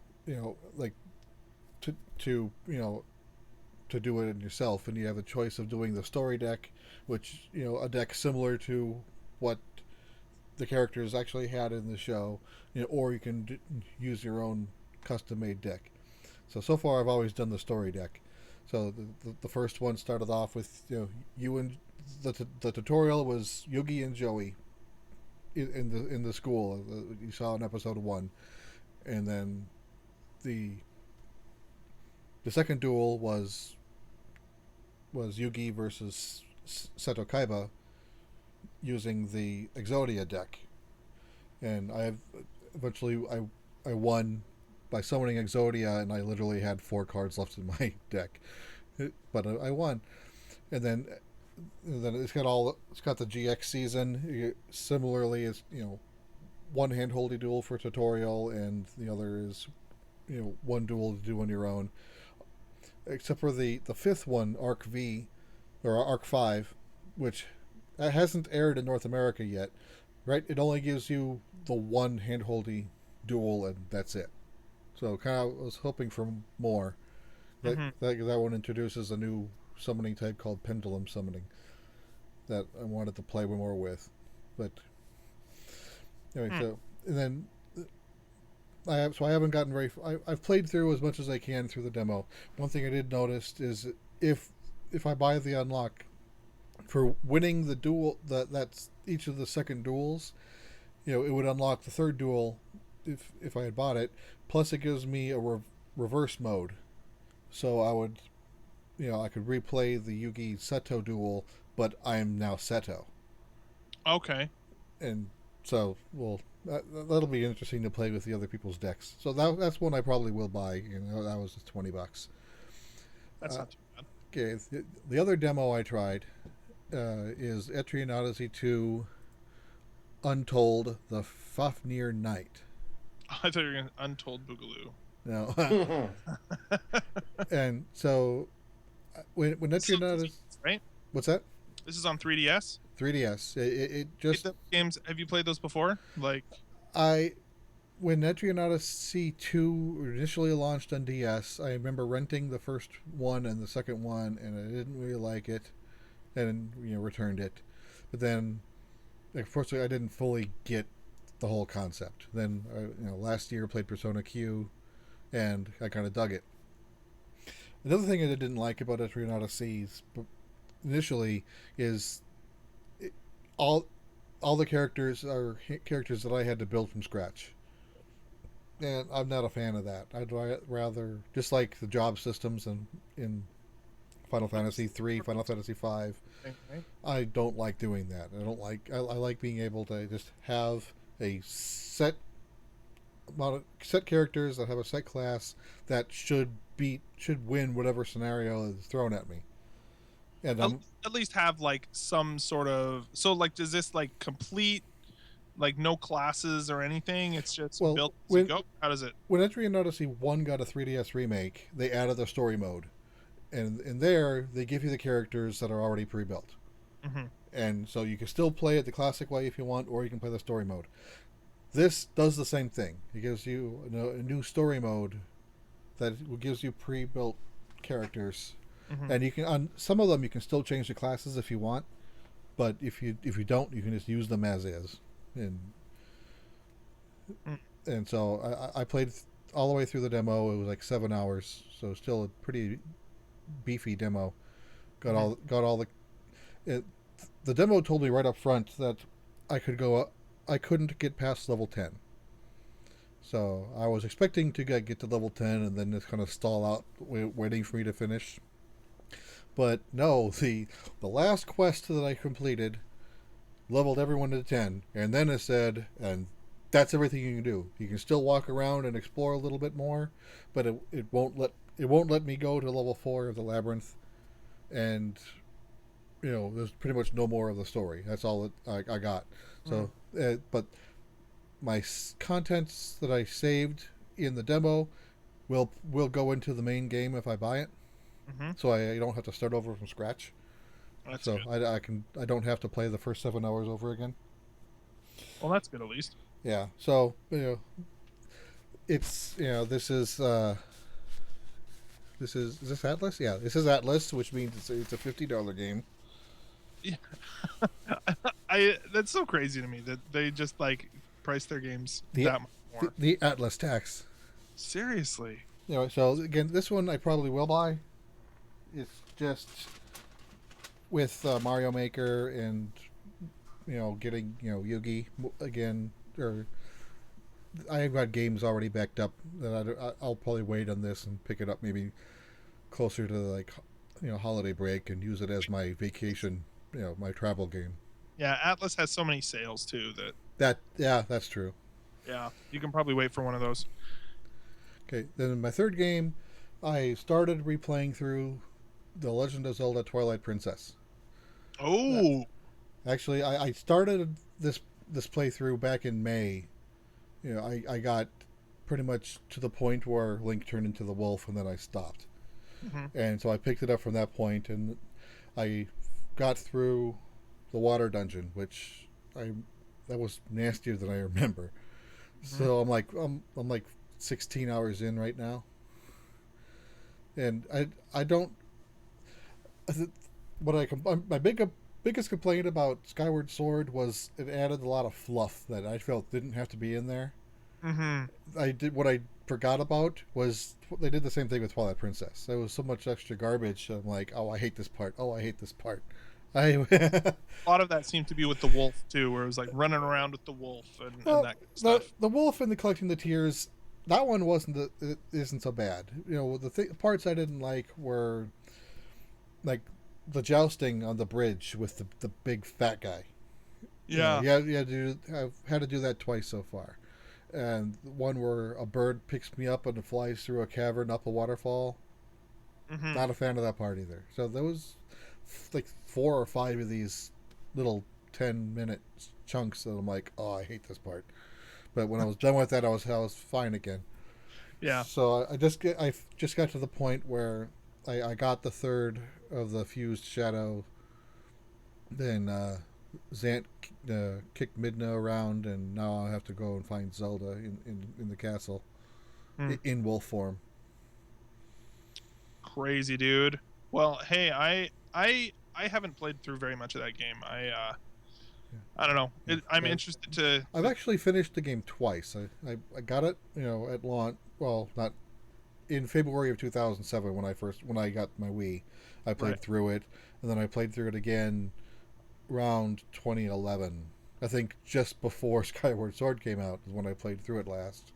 like to to do it in yourself, and you have a choice of doing the story deck, which a deck similar to what the characters actually had in the show, or you can use your own custom made deck. So far I've always done the story deck. So the first one started off with you and the tutorial was Yugi and Joey in the school you saw in episode 1, and then the second duel was Yugi versus Seto Kaiba using the Exodia deck, and I won by summoning Exodia, and I literally had 4 cards left in my deck, but I won. And then it's got the GX season. Similarly, it's one hand-holdy duel for tutorial, and the other is one duel to do on your own. Except for the fifth one, Arc V or Arc 5, which hasn't aired in North America yet, right? It only gives you the one hand-holdy duel, and that's it. So kind of was hoping for more. That one introduces a new summoning type called Pendulum Summoning that I wanted to play more with. But anyway, so and then I haven't gotten I've played through as much as I can through the demo. One thing I did notice is if I buy the unlock for winning the duel, that's each of the second duels, it would unlock the third duel if I had bought it. Plus, it gives me a reverse mode, so I would, I could replay the Yugi Seto duel, but I'm now Seto. Okay. And so, that'll be interesting to play with the other people's decks. So that's one I probably will buy. That was just $20. That's not too bad. Okay, the other demo I tried is Etrian Odyssey 2 Untold: The Fafnir Night. I thought you were going to Untold Boogaloo. No. And so when Etrian Odyssey, right? What's that? This is on 3DS. 3DS. It just games. Have you played those before? When Etrian Odyssey 2 initially launched on DS, I remember renting the first one and the second one, and I didn't really like it, and returned it. But then, unfortunately, I didn't fully get the whole concept. Then, last year played Persona Q, and I kind of dug it. Another thing I didn't like about Etrian Odyssey initially is all the characters are characters that I had to build from scratch. And I'm not a fan of that. I'd rather, just like the job systems in Final Fantasy 3, Final Fantasy 5, I don't like doing that. I like being able to just have a set characters that have a set class that should win whatever scenario is thrown at me. And at least have some sort of, does this complete no classes or anything? It's just built as you go. How does it? When Etrian Odyssey 1 got a 3DS remake, they added the story mode, and in there they give you the characters that are already pre-built. Mm-hmm. And so you can still play it the classic way if you want, or you can play the story mode. This does the same thing. It gives you a new story mode that gives you pre-built characters, and you can on some of them you can still change the classes if you want, but if you don't, you can just use them as is. And so I played all the way through the demo. It was 7 hours, so still a pretty beefy demo. Got all the demo told me right up front that I couldn't get past level 10. So I was expecting to get to level 10 and then just kind of stall out waiting for me to finish. But no, the last quest that I completed leveled everyone to 10, and then it said, and that's everything you can do. You can still walk around and explore a little bit more, but it won't let me go to level 4 of the labyrinth, and there's pretty much no more of the story. That's all that I got. So, but my contents that I saved in the demo will go into the main game if I buy it, so I don't have to start over from scratch. That's so good. I don't have to play the first 7 hours over again. Well, that's good at least. Yeah. So it's this is this Atlas? Yeah, this is Atlas, which means it's a $50 game. Yeah. That's so crazy to me that they just like price their games that much more. The Atlas tax. Seriously. So again, this one I probably will buy. It's just with Mario Maker and getting Yugi again, or I've got games already backed up that I'll probably wait on this and pick it up maybe closer to like holiday break and use it as my vacation, my travel game. Yeah, Atlas has so many sales too that's true. Yeah, you can probably wait for one of those. Okay, then in my third game, I started replaying through The Legend of Zelda Twilight Princess. Oh, actually, I started this playthrough back in May. I got pretty much to the point where Link turned into the wolf, and then I stopped. Mm-hmm. And so I picked it up from that point, and I got through the water dungeon, which that was nastier than I remember. Mm-hmm. So I'm like 16 hours in right now, and I don't. My biggest complaint about Skyward Sword was it added a lot of fluff that I felt didn't have to be in there. Mm-hmm. What I forgot about was they did the same thing with Twilight Princess. There was so much extra garbage. I'm like, oh, I hate this part. Oh, I hate this part. A lot of that seemed to be with the wolf too, where it was like running around with the wolf and that kind of stuff. The wolf and the collecting the tears, that one isn't so bad. The parts I didn't like were like the jousting on the bridge with the big fat guy. Yeah, I've had to do that twice so far, and one where a bird picks me up and it flies through a cavern up a waterfall. Mm-hmm. Not a fan of that part either. So there was like 4 or 5 of these little 10-minute chunks that I'm like, oh, I hate this part. But when I was done with that, I was fine again. Yeah. So I just got to the point where I got the third of the fused shadow. Then Zant kicked Midna around, and now I have to go and find Zelda in the castle in wolf form. Crazy, dude. Well, hey, I haven't played through very much of that game. I don't know. I'm interested to. I've actually finished the game twice. I got it, at launch. Well, not in February of 2007 when I got my Wii. I played through it, and then I played through it again around 2011. I think just before Skyward Sword came out is when I played through it last.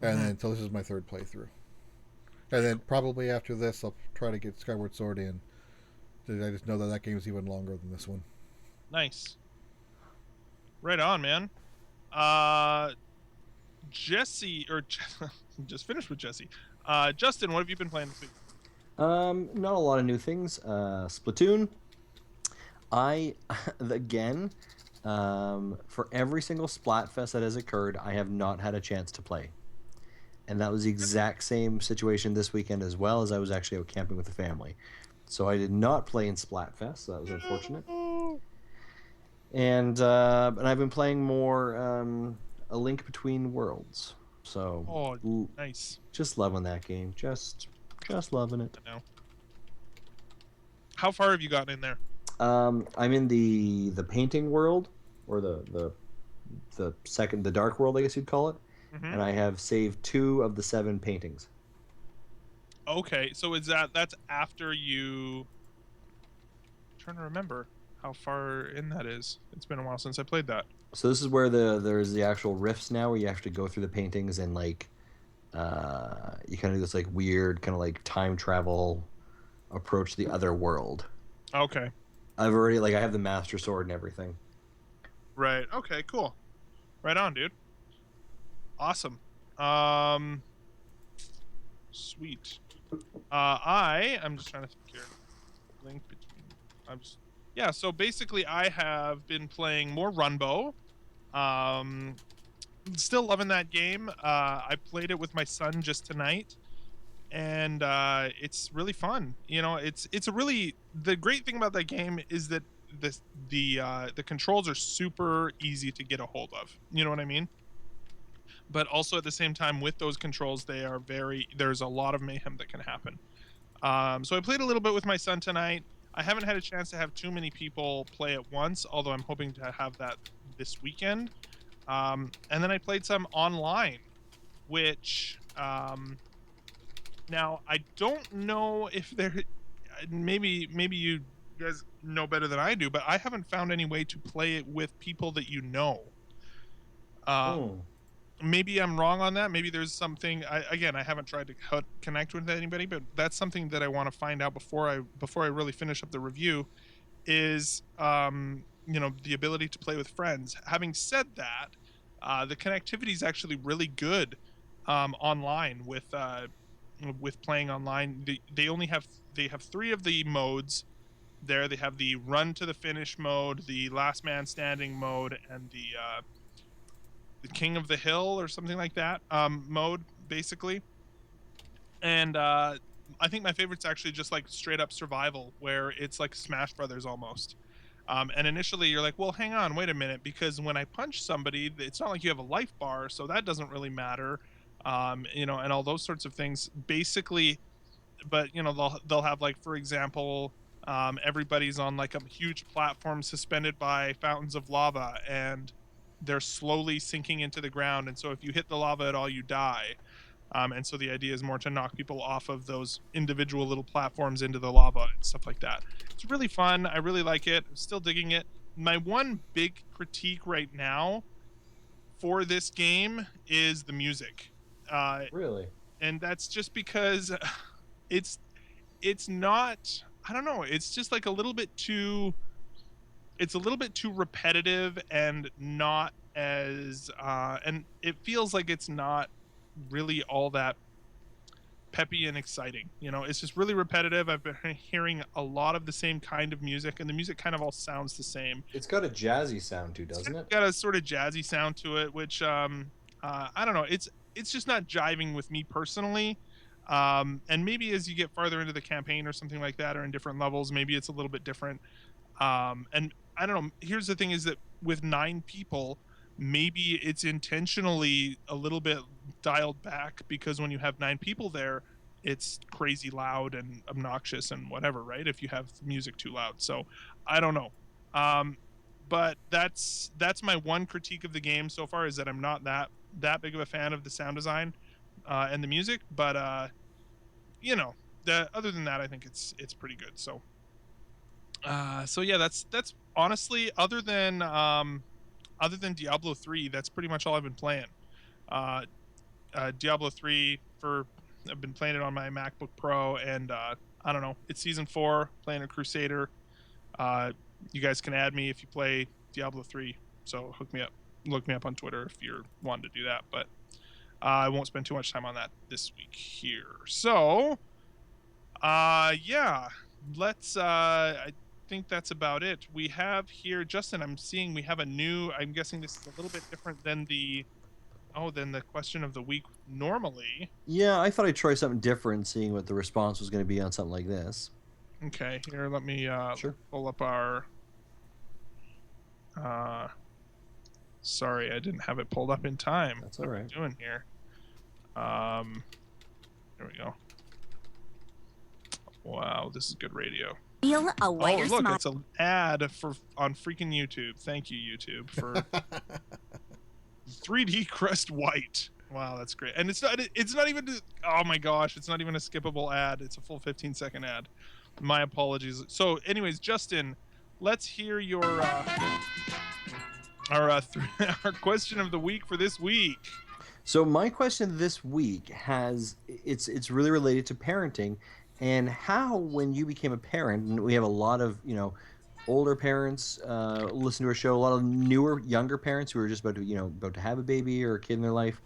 And then so this is my third playthrough. And then probably after this, I'll try to get Skyward Sword in. I just know that game is even longer than this one. Nice. Right on, man. Jesse, or just finished with Jesse. Justin, what have you been playing this week? Not a lot of new things. Splatoon. Again, for every single Splatfest that has occurred, I have not had a chance to play. And that was the exact same situation this weekend as well, as I was actually out camping with the family. So I did not play in Splatfest, so that was unfortunate. And I've been playing more A Link Between Worlds. So nice. Just loving that game. Just loving it. I know. How far have you gotten in there? I'm in the painting world, or the dark world, I guess you'd call it. Mm-hmm. And I have saved 2 of the 7 paintings. Okay, so that's after you. I'm trying to remember how far in that is. It's been a while since I played that. So this is where there's the actual rifts now, where you actually go through the paintings and like you kind of do this like weird kind of like time travel approach to the other world. Okay. I've already I have the Master Sword and everything. Right. Okay. Cool. Right on, dude. Awesome. Sweet. I'm just trying to think here. Link between. Yeah. So basically, I have been playing more Runbow. Still loving that game. I played it with my son just tonight, and it's really fun. It's a really, the great thing about that game is that the controls are super easy to get a hold of. You know what I mean? but also at the same time with those controls, there's a lot of mayhem that can happen. So I played a little bit with my son tonight. I haven't had a chance to have too many people play at once, although I'm hoping to have that this weekend. And then I played some online, which now I don't know if there. Maybe you guys know better than I do, but I haven't found any way to play it with people that you know. Maybe I'm wrong on that. Maybe there's something. I haven't tried to connect with anybody, but that's something that I want to find out before I really finish up the review. Is the ability to play with friends. Having said that, the connectivity is actually really good online with playing online. They have 3 of the modes there. They have the run to the finish mode, the last man standing mode, and the king of the hill or something like that mode, basically. And I think my favorite's actually just like straight up survival, where it's like Smash Brothers almost. And initially you're like, well, hang on, wait a minute, because when I punch somebody, it's not like you have a life bar, so that doesn't really matter. And all those sorts of things basically. But they'll have, like, for example, everybody's on like a huge platform suspended by fountains of lava, and they're slowly sinking into the ground, and so if you hit the lava at all, you die. And so the idea is more to knock people off of those individual little platforms into the lava and stuff like that. It's really fun. I really like it. I'm still digging it. My one big critique right now for this game is the music. Really? And that's just because it's not, I don't know, it's just like a little bit too repetitive, and not as and it feels like it's not really all that peppy and exciting. It's just really repetitive. I've been hearing a lot of the same kind of music, and the music kind of all sounds the same. It's got a jazzy sound too, doesn't it? It's got a sort of jazzy sound to it, which I don't know, it's just not jiving with me personally. And maybe as you get farther into the campaign or something like that, or in different levels, maybe it's a little bit different. And I don't know, here's the thing, is that with 9 people, maybe it's intentionally a little bit dialed back, because when you have 9 people there, it's crazy loud and obnoxious and whatever, right? If you have music too loud. So I don't know. But that's my one critique of the game so far, is that I'm not that big of a fan of the sound design and the music. But other than that, I think it's pretty good. So yeah, that's honestly, other than Diablo 3, that's pretty much all I've been playing. Diablo 3 I've been playing it on my MacBook Pro, and I don't know, it's season 4, playing a Crusader. You guys can add me if you play Diablo 3, so look me up on Twitter if you're wanting to do that, but I won't spend too much time on that this week here. So yeah, let's I think that's about it. We have here, Justin, I'm seeing we have I'm guessing this is a little bit different than the question of the week normally. Yeah, I thought I'd try something different, seeing what the response was going to be on something like this. Okay, here, let me sure. pull up our sorry, I didn't have it pulled up in time. That's all right. What am I doing here? There we go. Wow, this is good radio. Feel a wider look, it's an ad on freaking YouTube. Thank you, YouTube, for 3D Crest White. Wow, that's great. And it's not even, oh my gosh, it's not even a skippable ad. It's a full 15-second ad. My apologies. So anyways, Justin, let's hear your our question of the week for this week. So my question this week it's really related to parenting, and how, when you became a parent, and we have a lot of older parents listen to our show, a lot of younger parents who are just about to have a baby or a kid in their life,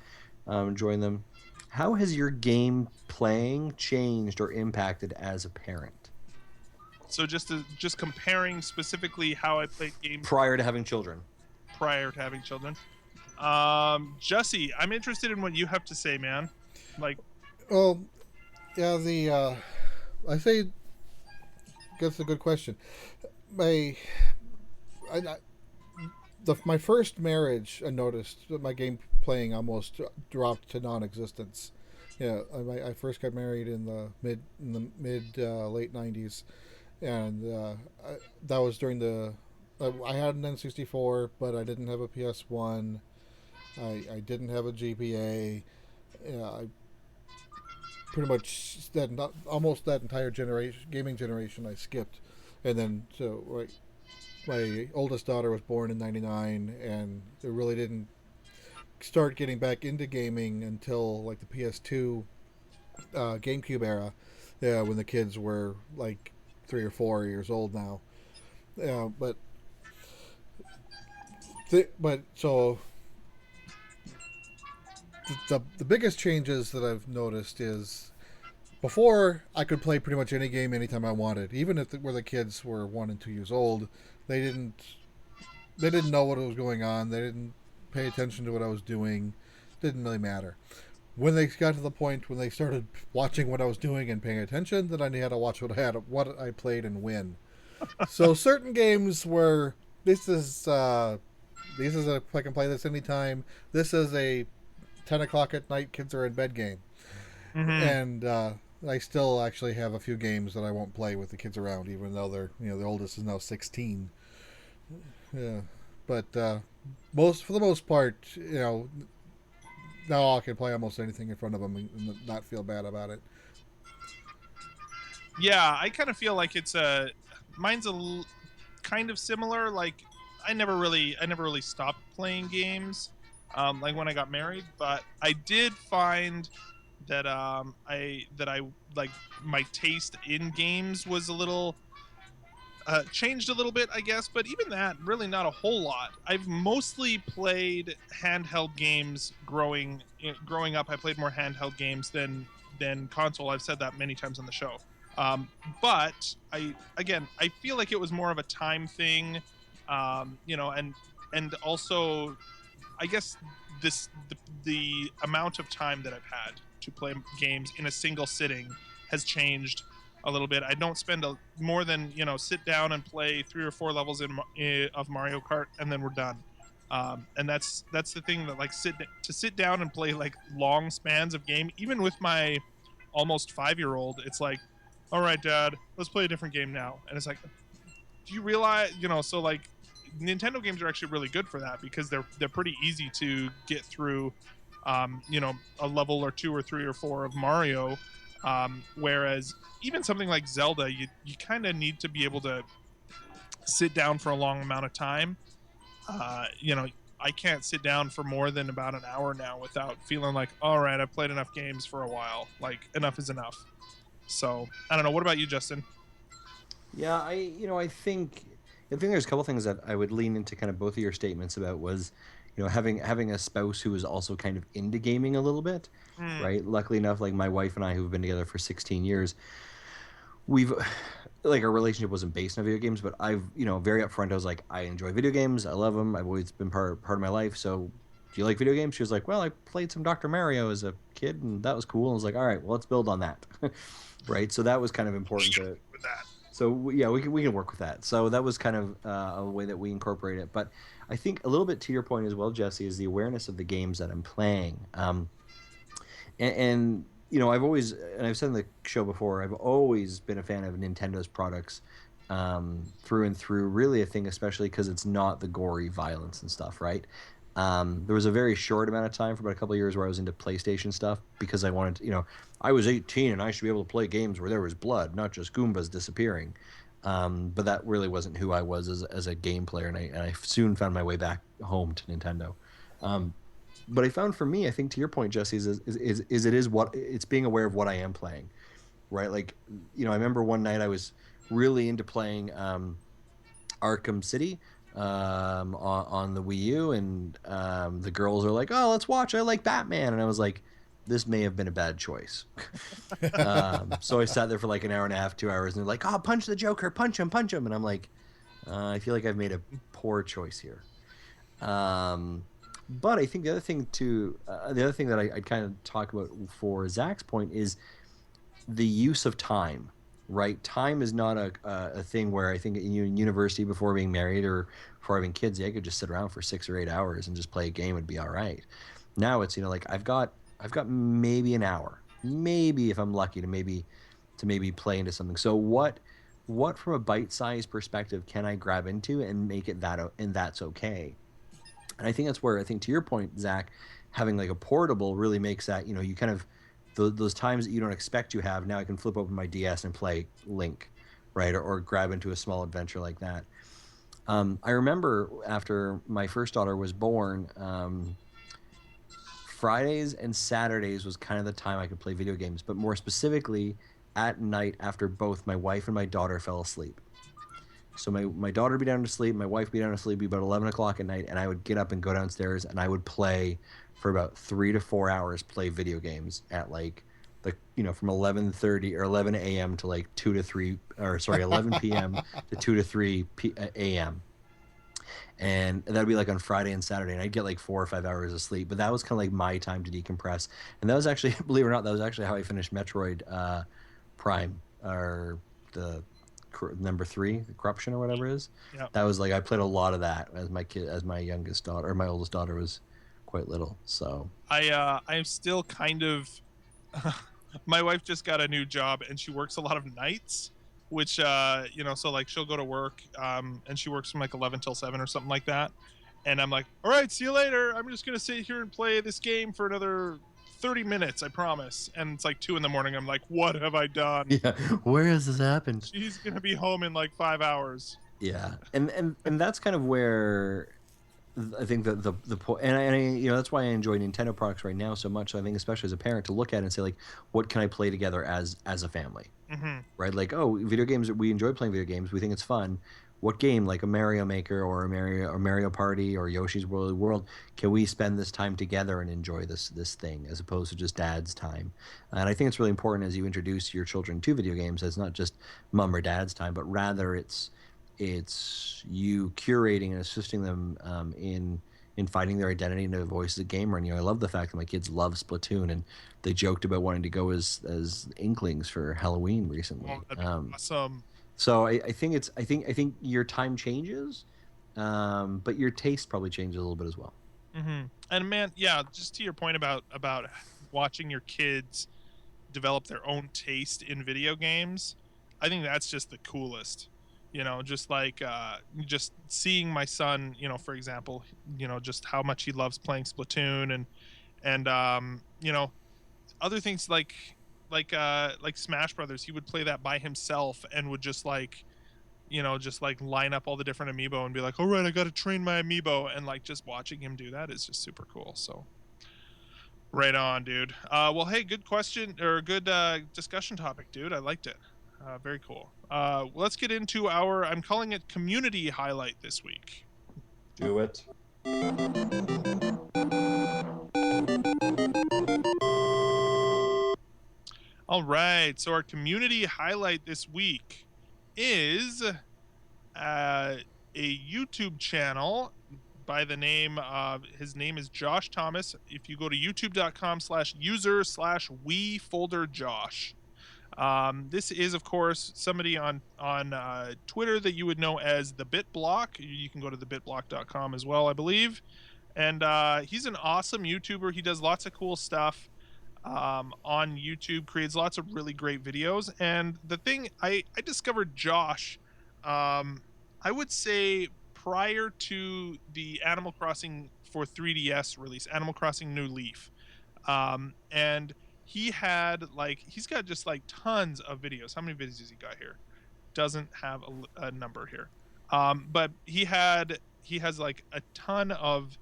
join them. How has your game playing changed or impacted as a parent? So just comparing specifically how I played games prior to having children. Jesse, I'm interested in what you have to say, man. Like, well, yeah, that's a good question. my first marriage, I noticed that my game playing almost dropped to non-existence. Yeah, I first got married in the mid late '90s, and that was during the. I had an N64, but I didn't have a PS1. I didn't have a GBA. I pretty much almost that entire gaming generation I skipped, and then so right, my oldest daughter was born in '99, and I really didn't start getting back into gaming until like the PS2, GameCube era, when the kids were like 3 or 4 years old now. But so the biggest changes that I've noticed is before I could play pretty much any game anytime I wanted, even if where the kids were 1 and 2 years old. They didn't know what was going on. They didn't pay attention to what I was doing. Didn't really matter. When they got to the point when they started watching what I was doing and paying attention, then I had to watch what I played and when. So certain games where this is I can play this anytime. This is a 10 o'clock at night, kids are in bed game. Mm-hmm. And I still actually have a few games that I won't play with the kids around, even though they're the oldest is now 16. Yeah, but for the most part, now I can play almost anything in front of them and not feel bad about it. Yeah, I kind of feel like mine's kind of similar. Like I never really stopped playing games, like when I got married, but I did find that I like my taste in games was a little changed a little bit, I guess, but even that, really not a whole lot. I've mostly played handheld games growing up. I played more handheld games than console. I've said that many times on the show. But I feel like it was more of a time thing, and also, I guess the amount of time that I've had to play games in a single sitting has changed a little bit. I don't spend more than sit down and play 3 or 4 levels of Mario Kart, and then we're done. And that's the thing, that like sit down and play like long spans of game. Even with my almost 5-year-old, it's like, all right, Dad, let's play a different game now. And it's like, do you realize, so like Nintendo games are actually really good for that, because they're pretty easy to get through. A level or 2 or 3 or 4 of Mario. Whereas even something like Zelda, you kind of need to be able to sit down for a long amount of time. I can't sit down for more than about an hour now without feeling like, all right, I've played enough games for a while. Like, enough is enough. So, I don't know. What about you, Justin? Yeah, I think there's a couple things that I would lean into kind of both of your statements about was, having a spouse who is also kind of into gaming a little bit, right? Luckily enough, like my wife and I, who've been together for 16 years, we've like our relationship wasn't based on video games, but I've very upfront. I was like, I enjoy video games. I love them. I've always been part of my life. So, do you like video games? She was like, well, I played some Dr. Mario as a kid, and that was cool. And I was like, all right, well, let's build on that, right? So that was kind of important to. With that. So yeah, we can work with that. So that was kind of a way that we incorporate it. But I think a little bit to your point as well, Jesse, is the awareness of the games that I'm playing. And I've always, and I've said in the show before, I've always been a fan of Nintendo's products through and through. Really a thing, especially because it's not the gory violence and stuff, right? There was a very short amount of time, for about a couple of years, where I was into PlayStation stuff because I wanted to, I was 18 and I should be able to play games where there was blood, not just Goombas disappearing. But that really wasn't who I was as a game player, and I soon found my way back home to Nintendo. But I found, for me, I think to your point, Jesse, it's being aware of what I am playing, right? Like, I remember one night I was really into playing Arkham City on the Wii U, and the girls are like, "Oh, let's watch. I like Batman," and I was like, this may have been a bad choice. So I sat there for like an hour and a half, 2 hours, and they're like, "Oh, punch the Joker, punch him," and I'm like, I feel like I've made a poor choice here. But I think the other thing that I'd kind of talk about for Zach's point is the use of time, right? Time is not a thing where I think in university before being married or before having kids, I could just sit around for 6 or 8 hours and just play a game and be all right. Now it's, like I've got maybe an hour, maybe if I'm lucky to maybe play into something. So what from a bite-sized perspective can I grab into and make it and that's okay? And I think that's where, I think to your point, Zach, having like a portable really makes that, you kind of, those times that you don't expect to have, now I can flip open my DS and play Link, right? Or grab into a small adventure like that. I remember after my first daughter was born, Fridays and Saturdays was kind of the time I could play video games, but more specifically at night after both my wife and my daughter fell asleep. So my daughter would be down to sleep, my wife would be down to sleep, it'd be about 11 o'clock at night, and I would get up and go downstairs, and I would play for about 3 to 4 hours, play video games at from 11:30 or 11 a.m. to 2 to 3, or sorry, 11 p.m. to 2 to 3 a.m. And that'd be on Friday and Saturday, and I'd get 4 or 5 hours of sleep. But that was kind of my time to decompress. And that was actually, believe it or not, that was actually how I finished Metroid Prime, or the number 3, the Corruption or whatever it is. Yep. That was I played a lot of that as my youngest daughter, or my oldest daughter was quite little. So I'm still kind of my wife just got a new job and she works a lot of nights, which so she'll go to work and she works from 11 till 7 or something like that, and I'm like, all right, see you later, I'm just gonna sit here and play this game for another 30 minutes, I promise. And it's 2 a.m. I'm like, what have I done? Yeah, where has this happened? She's gonna be home in 5 hours. Yeah, and that's kind of where I think the point, and I that's why I enjoy Nintendo products right now so much. So I think especially as a parent to look at it and say what can I play together as a family, right? Video games, we enjoy playing video games, we think it's fun. What game, like a Mario Maker or a Mario Party or Yoshi's Woolly World, can we spend this time together and enjoy this thing as opposed to just dad's time? And I think it's really important as you introduce your children to video games, it's not just mom or dad's time, but rather it's you curating and assisting them in finding their identity and their voice as a gamer. And I love the fact that my kids love Splatoon, and they joked about wanting to go as Inklings for Halloween recently. Oh, awesome. So I think your time changes, but your taste probably changes a little bit as well. Mm-hmm. And man, yeah, just to your point about watching your kids develop their own taste in video games, I think that's just the coolest. Just seeing my son, for example, just how much he loves playing Splatoon and other things like Smash Brothers. He would play that by himself and would just line up all the different amiibo and be like, all right, I got to train my amiibo. And just watching him do that is just super cool. So right on, dude. Well, hey, good question, or good discussion topic, dude. I liked it. Very cool. Let's get into I'm calling it community highlight this week. Do it. All right. So our community highlight this week is a YouTube channel by the name of, his name is Josh Thomas. If you go to youtube.com/user/WeFolderJosh. This is, of course, somebody on Twitter that you would know as the BitBlock. You can go to thebitblock.com as well, I believe. And he's an awesome YouTuber. He does lots of cool stuff on YouTube, creates lots of really great videos. And the thing, I discovered Josh, I would say prior to the Animal Crossing for 3DS release, Animal Crossing New Leaf. And he had he's got just tons of videos. How many videos has he got here? Doesn't have a number here. But he has a ton of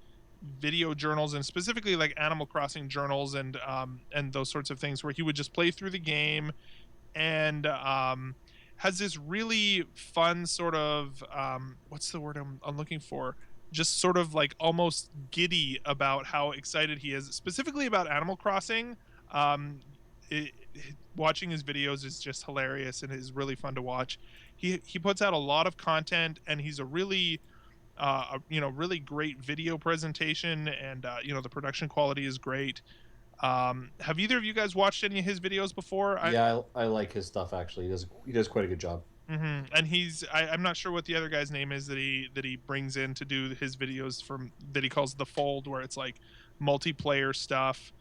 video journals, and specifically Animal Crossing journals and those sorts of things, where he would just play through the game and has this really fun sort of what's the word I'm looking for? Just sort of almost giddy about how excited he is, specifically about Animal Crossing. Watching his videos is just hilarious and is really fun to watch. He puts out a lot of content, and he's a really really great video presentation, and the production quality is great. Have either of you guys watched any of his videos before? I like his stuff actually. He does quite a good job. Mm-hmm. And I'm not sure what the other guy's name is that he brings in to do his videos that he calls The Fold, where it's like multiplayer stuff.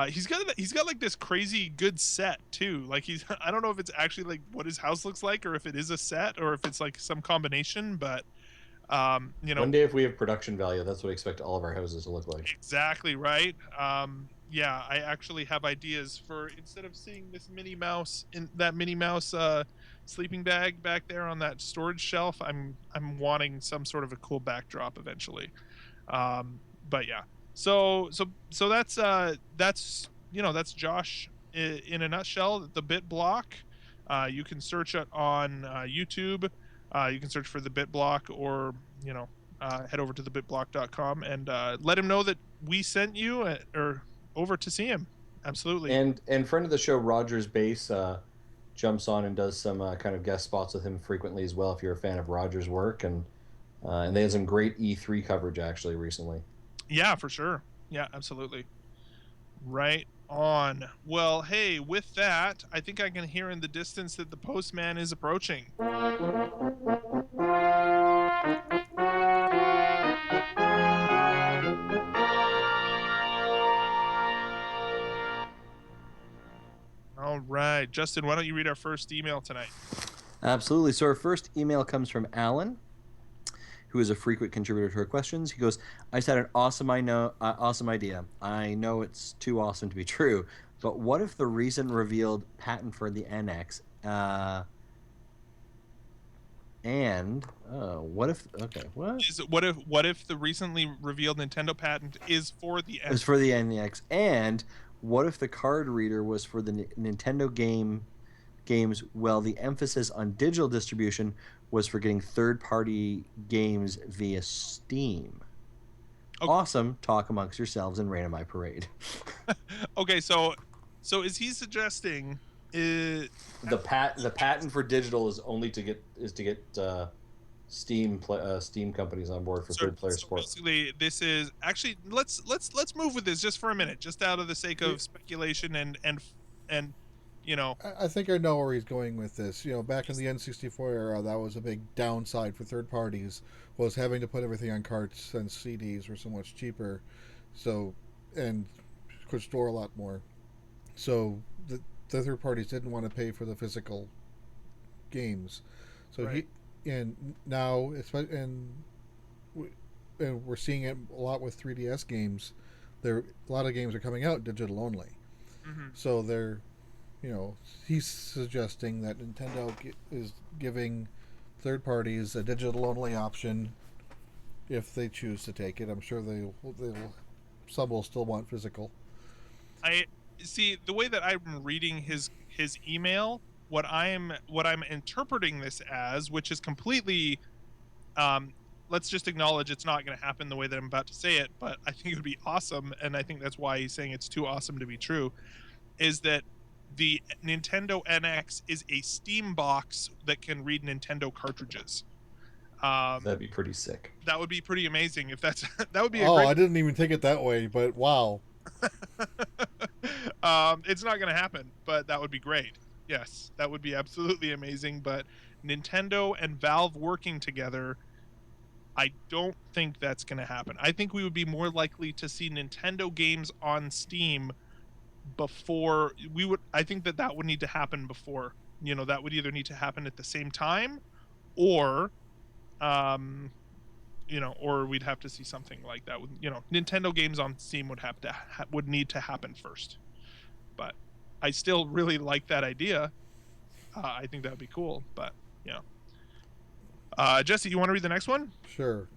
He's got like this crazy good set too. Like I don't know if it's actually like what his house looks like, or if it is a set, or if it's like some combination. But one day if we have production value, that's what I expect all of our houses to look like. Exactly right. Yeah, I actually have ideas for, instead of seeing this Minnie Mouse in that Minnie Mouse sleeping bag back there on that storage shelf, I'm wanting some sort of a cool backdrop eventually. But yeah, so that's that's Josh in a nutshell. The Bit Block. You can search it on YouTube. You can search for the Bit Block, or head over to thebitblock.com and let him know that we sent you or over to see him. Absolutely. And friend of the show Rogers Base jumps on and does some kind of guest spots with him frequently as well, if you're a fan of Rogers' work, and they had some great E3 coverage actually recently. Yeah, for sure. Yeah, absolutely. Right on. Well, hey, with that, I think I can hear in the distance that the postman is approaching. All right, Justin, why don't you read our first email tonight? Absolutely. So our first email comes from Alan, who is a frequent contributor to our questions. He goes, I just had an awesome idea. I know it's too awesome to be true, but what if the recent revealed patent for the NX what if the recently revealed Nintendo patent is for the NX? Is for the NX, and what if the card reader was for the Nintendo games? Well, the emphasis on digital distribution was for getting third-party games via Steam. Okay. Awesome. Talk amongst yourselves and rain on my parade. Okay, so is he suggesting the patent for digital is only to get Steam companies on board for third-player support? Basically, this is actually let's move with this just for a minute, just out of the sake of speculation and I think I know where he's going with this. Back in the N64 era, that was a big downside for third parties, was having to put everything on carts, and CDs were so much cheaper, and could store a lot more. So the third parties didn't want to pay for the physical games. So right. We're seeing it a lot with 3DS games. A lot of games are coming out digital only. Mm-hmm. So they're he's suggesting that Nintendo is giving third parties a digital-only option if they choose to take it. I'm sure some will still want physical. I see the way that I'm reading his email. What I'm interpreting this as, which is completely, let's just acknowledge it's not going to happen the way that I'm about to say it, but I think it would be awesome, and I think that's why he's saying it's too awesome to be true, is that the Nintendo NX is a Steam box that can read Nintendo cartridges. That'd be pretty sick. That would be pretty amazing if that would be. I didn't even take it that way, but wow. It's not going to happen, but that would be great. Yes, that would be absolutely amazing. But Nintendo and Valve working together, I don't think that's going to happen. I think we would be more likely to see Nintendo games on Steam before we would. I think that would need to happen before. That would either need to happen at the same time, or or we'd have to see something like that. Nintendo games on Steam would need to happen first. But I still really like that idea. I think that would be cool. But Jesse, you want to read the next one? Sure.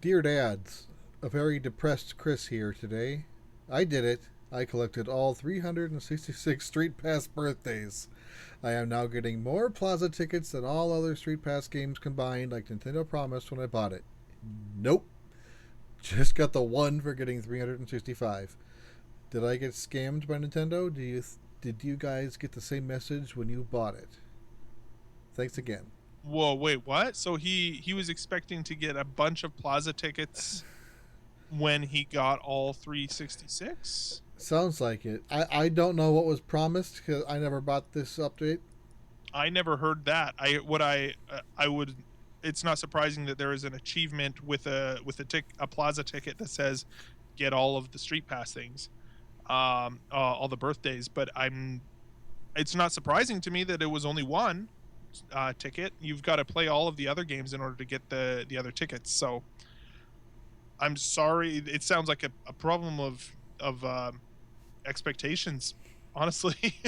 Dear Dads, a very depressed Chris here today. I did it. I collected all 366 Street Pass birthdays. I am now getting more Plaza tickets than all other Street Pass games combined, like Nintendo promised when I bought it. Nope. Just got the one for getting 365. Did I get scammed by Nintendo? Did you guys get the same message when you bought it? Thanks again. Whoa, wait, what? So he was expecting to get a bunch of Plaza tickets when he got all 366. Sounds like it. I don't know what was promised because I never bought this update. I never heard that. I would. It's not surprising that there is an achievement with a plaza ticket that says get all of the street pass things, all the birthdays. But it's not surprising to me that it was only one ticket. You've got to play all of the other games in order to get the other tickets. So I'm sorry. It sounds like a problem of expectations, honestly.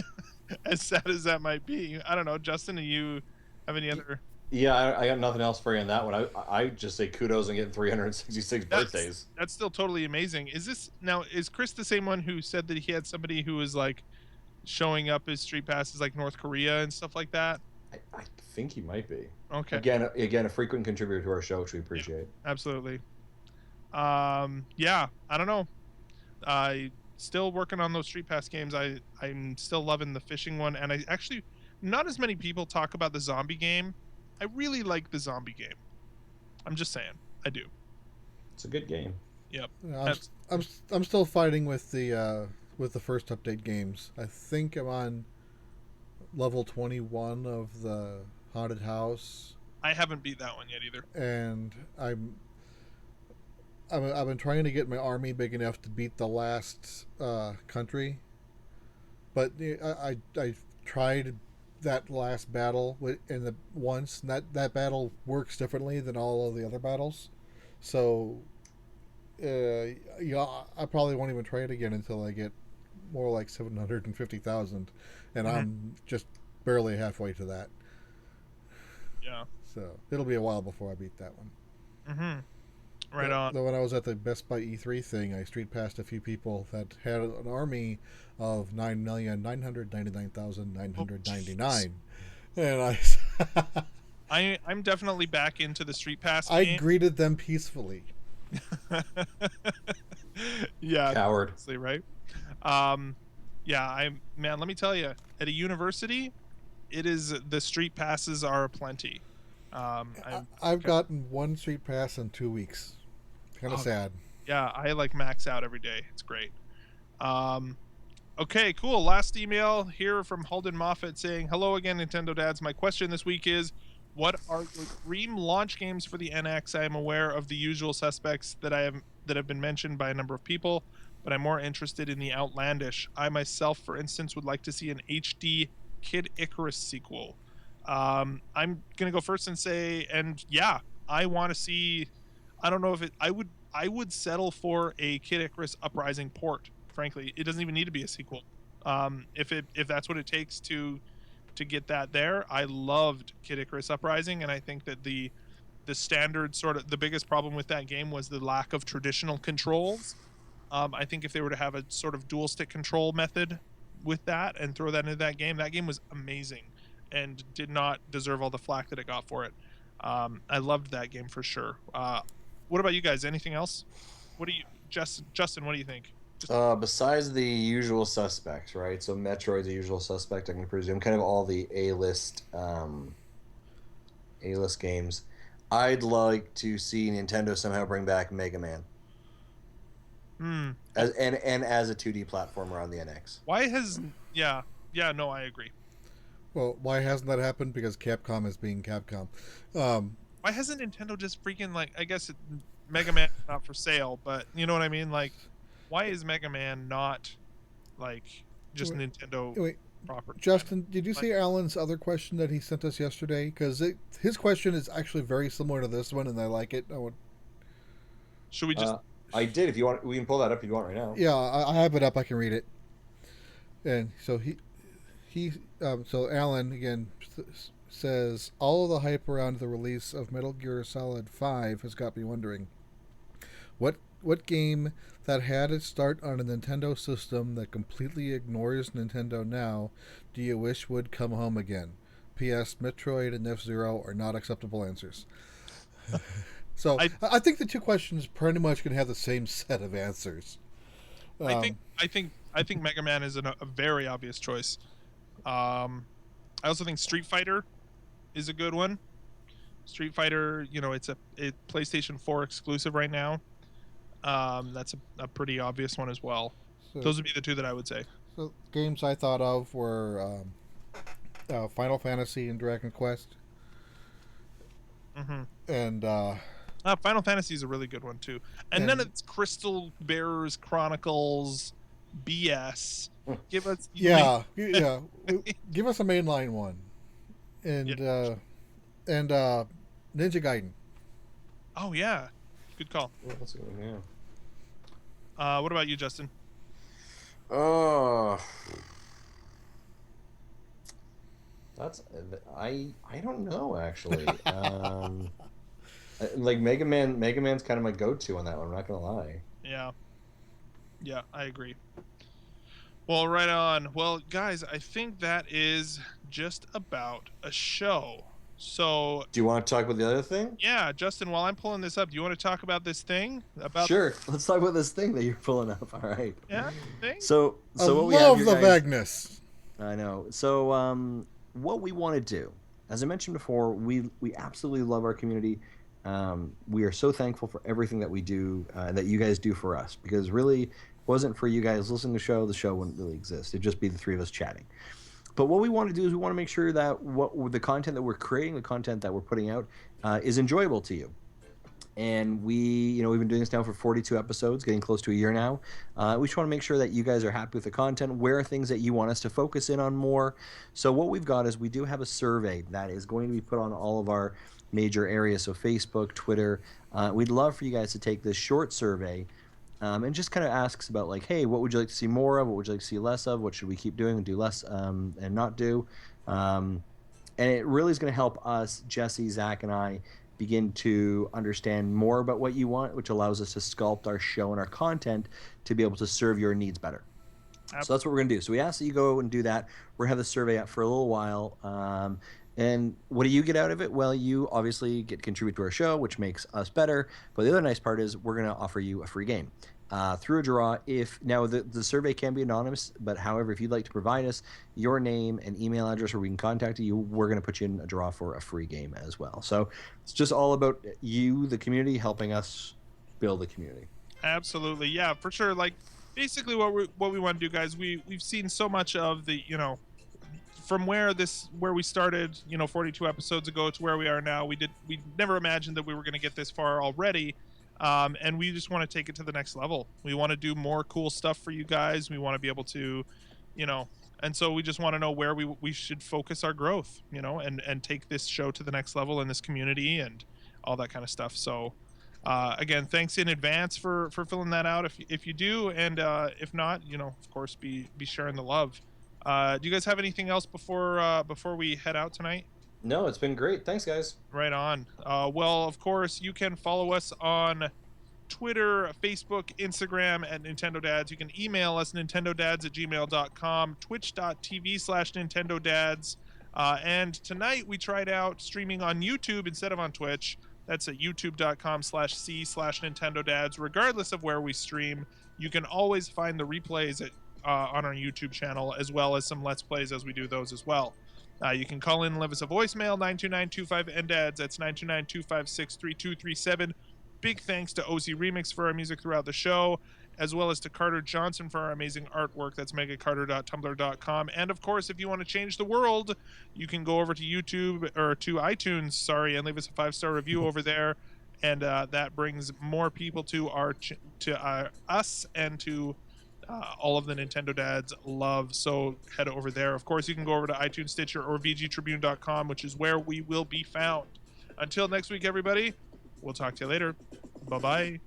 As sad as that might be. I don't know, Justin, do you have any other? Yeah, I got nothing else for you on that one. I just say kudos on getting 366 birthdays. That's still totally amazing. Is Chris the same one who said that he had somebody who was like showing up his street passes like North Korea and stuff like that? I think he might be. Okay. Again, a frequent contributor to our show, which we appreciate. Yeah, absolutely. Yeah, I don't know. I still working on those street pass games. I'm still loving the fishing one, and I actually not as many people talk about the zombie game. I really like the zombie game. I'm just saying, I do. It's a good game. Yep. I'm still fighting with the first update games. I think I'm on level 21 of the haunted house. I haven't beat that one yet either. And I've been trying to get my army big enough to beat the last country, but I tried that last battle once. And that battle works differently than all of the other battles, so I probably won't even try it again until I get more like 750,000, and I'm just barely halfway to that. Yeah. So it'll be a while before I beat that one. Mm-hmm. Right on. Though when I was at the Best Buy E3 thing, I street passed a few people that had an army of 9,999,999, and I'm definitely back into the street pass. I greeted them peacefully. Yeah, coward. Honestly, right? Yeah, let me tell you, at a university, the street passes are plenty. I've gotten one street pass in 2 weeks. Kind of sad. Yeah, I like max out every day. It's great. Okay, cool. Last email here from Halden Moffat saying, "Hello again, Nintendo Dads. My question this week is, what are your dream launch games for the NX? I am aware of the usual suspects that have been mentioned by a number of people, but I'm more interested in the outlandish. I myself, for instance, would like to see an HD Kid Icarus sequel." I'm gonna go first and say, I want to see. I don't know if I would settle for a Kid Icarus Uprising port. Frankly, it doesn't even need to be a sequel. If that's what it takes to get that there. I loved Kid Icarus Uprising, and I think that the standard the biggest problem with that game was the lack of traditional controls. I think if they were to have a sort of dual stick control method with that and throw that into that game was amazing and did not deserve all the flack that it got for it. I loved that game for sure. What about you guys? Anything else? Justin, what do you think? Besides the usual suspects, right? So Metroid's a usual suspect, I can presume. Kind of all the A-list games. I'd like to see Nintendo somehow bring back Mega Man. As a 2D platformer on the NX. Why has... Yeah, no, I agree. Well, why hasn't that happened? Because Capcom is being Capcom. Why hasn't Nintendo just freaking, I guess Mega Man is not for sale, but you know what I mean? Why is Mega Man not, just Nintendo property? Justin, did you see Alan's other question that he sent us yesterday? Because his question is actually very similar to this one, and I like it. Should we just... I did. If you want, we can pull that up if you want right now. Yeah, I have it up. I can read it. And so so Alan again says, all of the hype around the release of Metal Gear Solid 5 has got me wondering, what game that had its start on a Nintendo system that completely ignores Nintendo now do you wish would come home again? P.S. Metroid and F-Zero are not acceptable answers. So I think the two questions pretty much can have the same set of answers. I think Mega Man is a very obvious choice. I also think Street Fighter is a good one. Street Fighter, it's a PlayStation 4 exclusive right now. That's a pretty obvious one as well. So, those would be the two that I would say. So games I thought of were Final Fantasy and Dragon Quest. Mm-hmm. And Final Fantasy is a really good one too. And none of it's Crystal Bearers Chronicles BS. Give us Give us a mainline one. And Ninja Gaiden. Oh yeah, good call. That's good, What about you, Justin? That's I don't know actually. Like Mega Man's kind of my go-to on that one. I'm not gonna lie. Yeah, I agree. Well, right on. Well, guys, I think that is just about a show. So, do you want to talk about the other thing? Yeah, Justin, while I'm pulling this up, do you want to talk about this thing? Sure. Let's talk about this thing that you're pulling up. All right. Yeah. Thing? So what we have here, guys, Vagueness. I know. So what we want to do, as I mentioned before, we absolutely love our community. We are so thankful for everything that we do, that you guys do for us, because really, if it wasn't for you guys listening to the show wouldn't really exist. It'd just be the three of us chatting. But what we want to do is we want to make sure that the content that we're creating, the content that we're putting out, is enjoyable to you. And we've been doing this now for 42 episodes, getting close to a year now. We just want to make sure that you guys are happy with the content. Where are things that you want us to focus in on more? So what we've got is we do have a survey that is going to be put on all of our major areas, so Facebook, Twitter. We'd love for you guys to take this short survey and just kind of asks about, like, hey, what would you like to see more of? What would you like to see less of? What should we keep doing and do less and not do? And it really is going to help us, Jesse, Zach, and I, begin to understand more about what you want, which allows us to sculpt our show and our content to be able to serve your needs better. Absolutely. So that's what we're going to do. So we ask that you go and do that. We're going to have the survey up for a little while. And what do you get out of it? Well, you obviously get to contribute to our show, which makes us better. But the other nice part is we're going to offer you a free game through a draw. Now the survey can be anonymous, but however, if you'd like to provide us your name and email address where we can contact you, we're going to put you in a draw for a free game as well. So it's just all about you, the community, helping us build the community. Absolutely, yeah, for sure. Like basically, what we want to do, guys. We've seen so much of the from where we started, 42 episodes ago to where we are now. We never imagined that we were going to get this far already. And we just want to take it to the next level. We want to do more cool stuff for you guys. We want to be able to, and so we just want to know where we should focus our growth, and take this show to the next level in this community and all that kind of stuff. So, again, thanks in advance for filling that out if you do, and if not, of course, be sharing the love. Do you guys have anything else before we head out tonight? No, it's been great. Thanks, guys. Right on. Well, of course, you can follow us on Twitter, Facebook, Instagram at Nintendo Dads. You can email us nintendodads@gmail.com, twitch.tv/Nintendo Dads. And tonight we tried out streaming on YouTube instead of on Twitch. That's at youtube.com/c/Nintendo Dads. Regardless of where we stream, you can always find the replays on our YouTube channel, as well as some Let's Plays as we do those as well. You can call in and leave us a voicemail, 929-25-NDADS. That's 929-256-3237. Big thanks to OZ Remix for our music throughout the show, as well as to Carter Johnson for our amazing artwork. That's megacarter.tumblr.com. And, of course, if you want to change the world, you can go over to YouTube, or to iTunes, and leave us a 5-star review over there. And that brings more people to us and to all of the Nintendo Dads love. So head over there. Of course, you can go over to iTunes, Stitcher, or VGTribune.com, which is where we will be found. Until next week, everybody, we'll talk to you later. Bye-bye.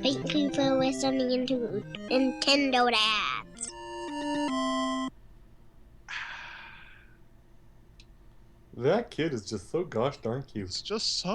Thank you for listening to Nintendo Dads. That kid is just so gosh darn cute. It's just so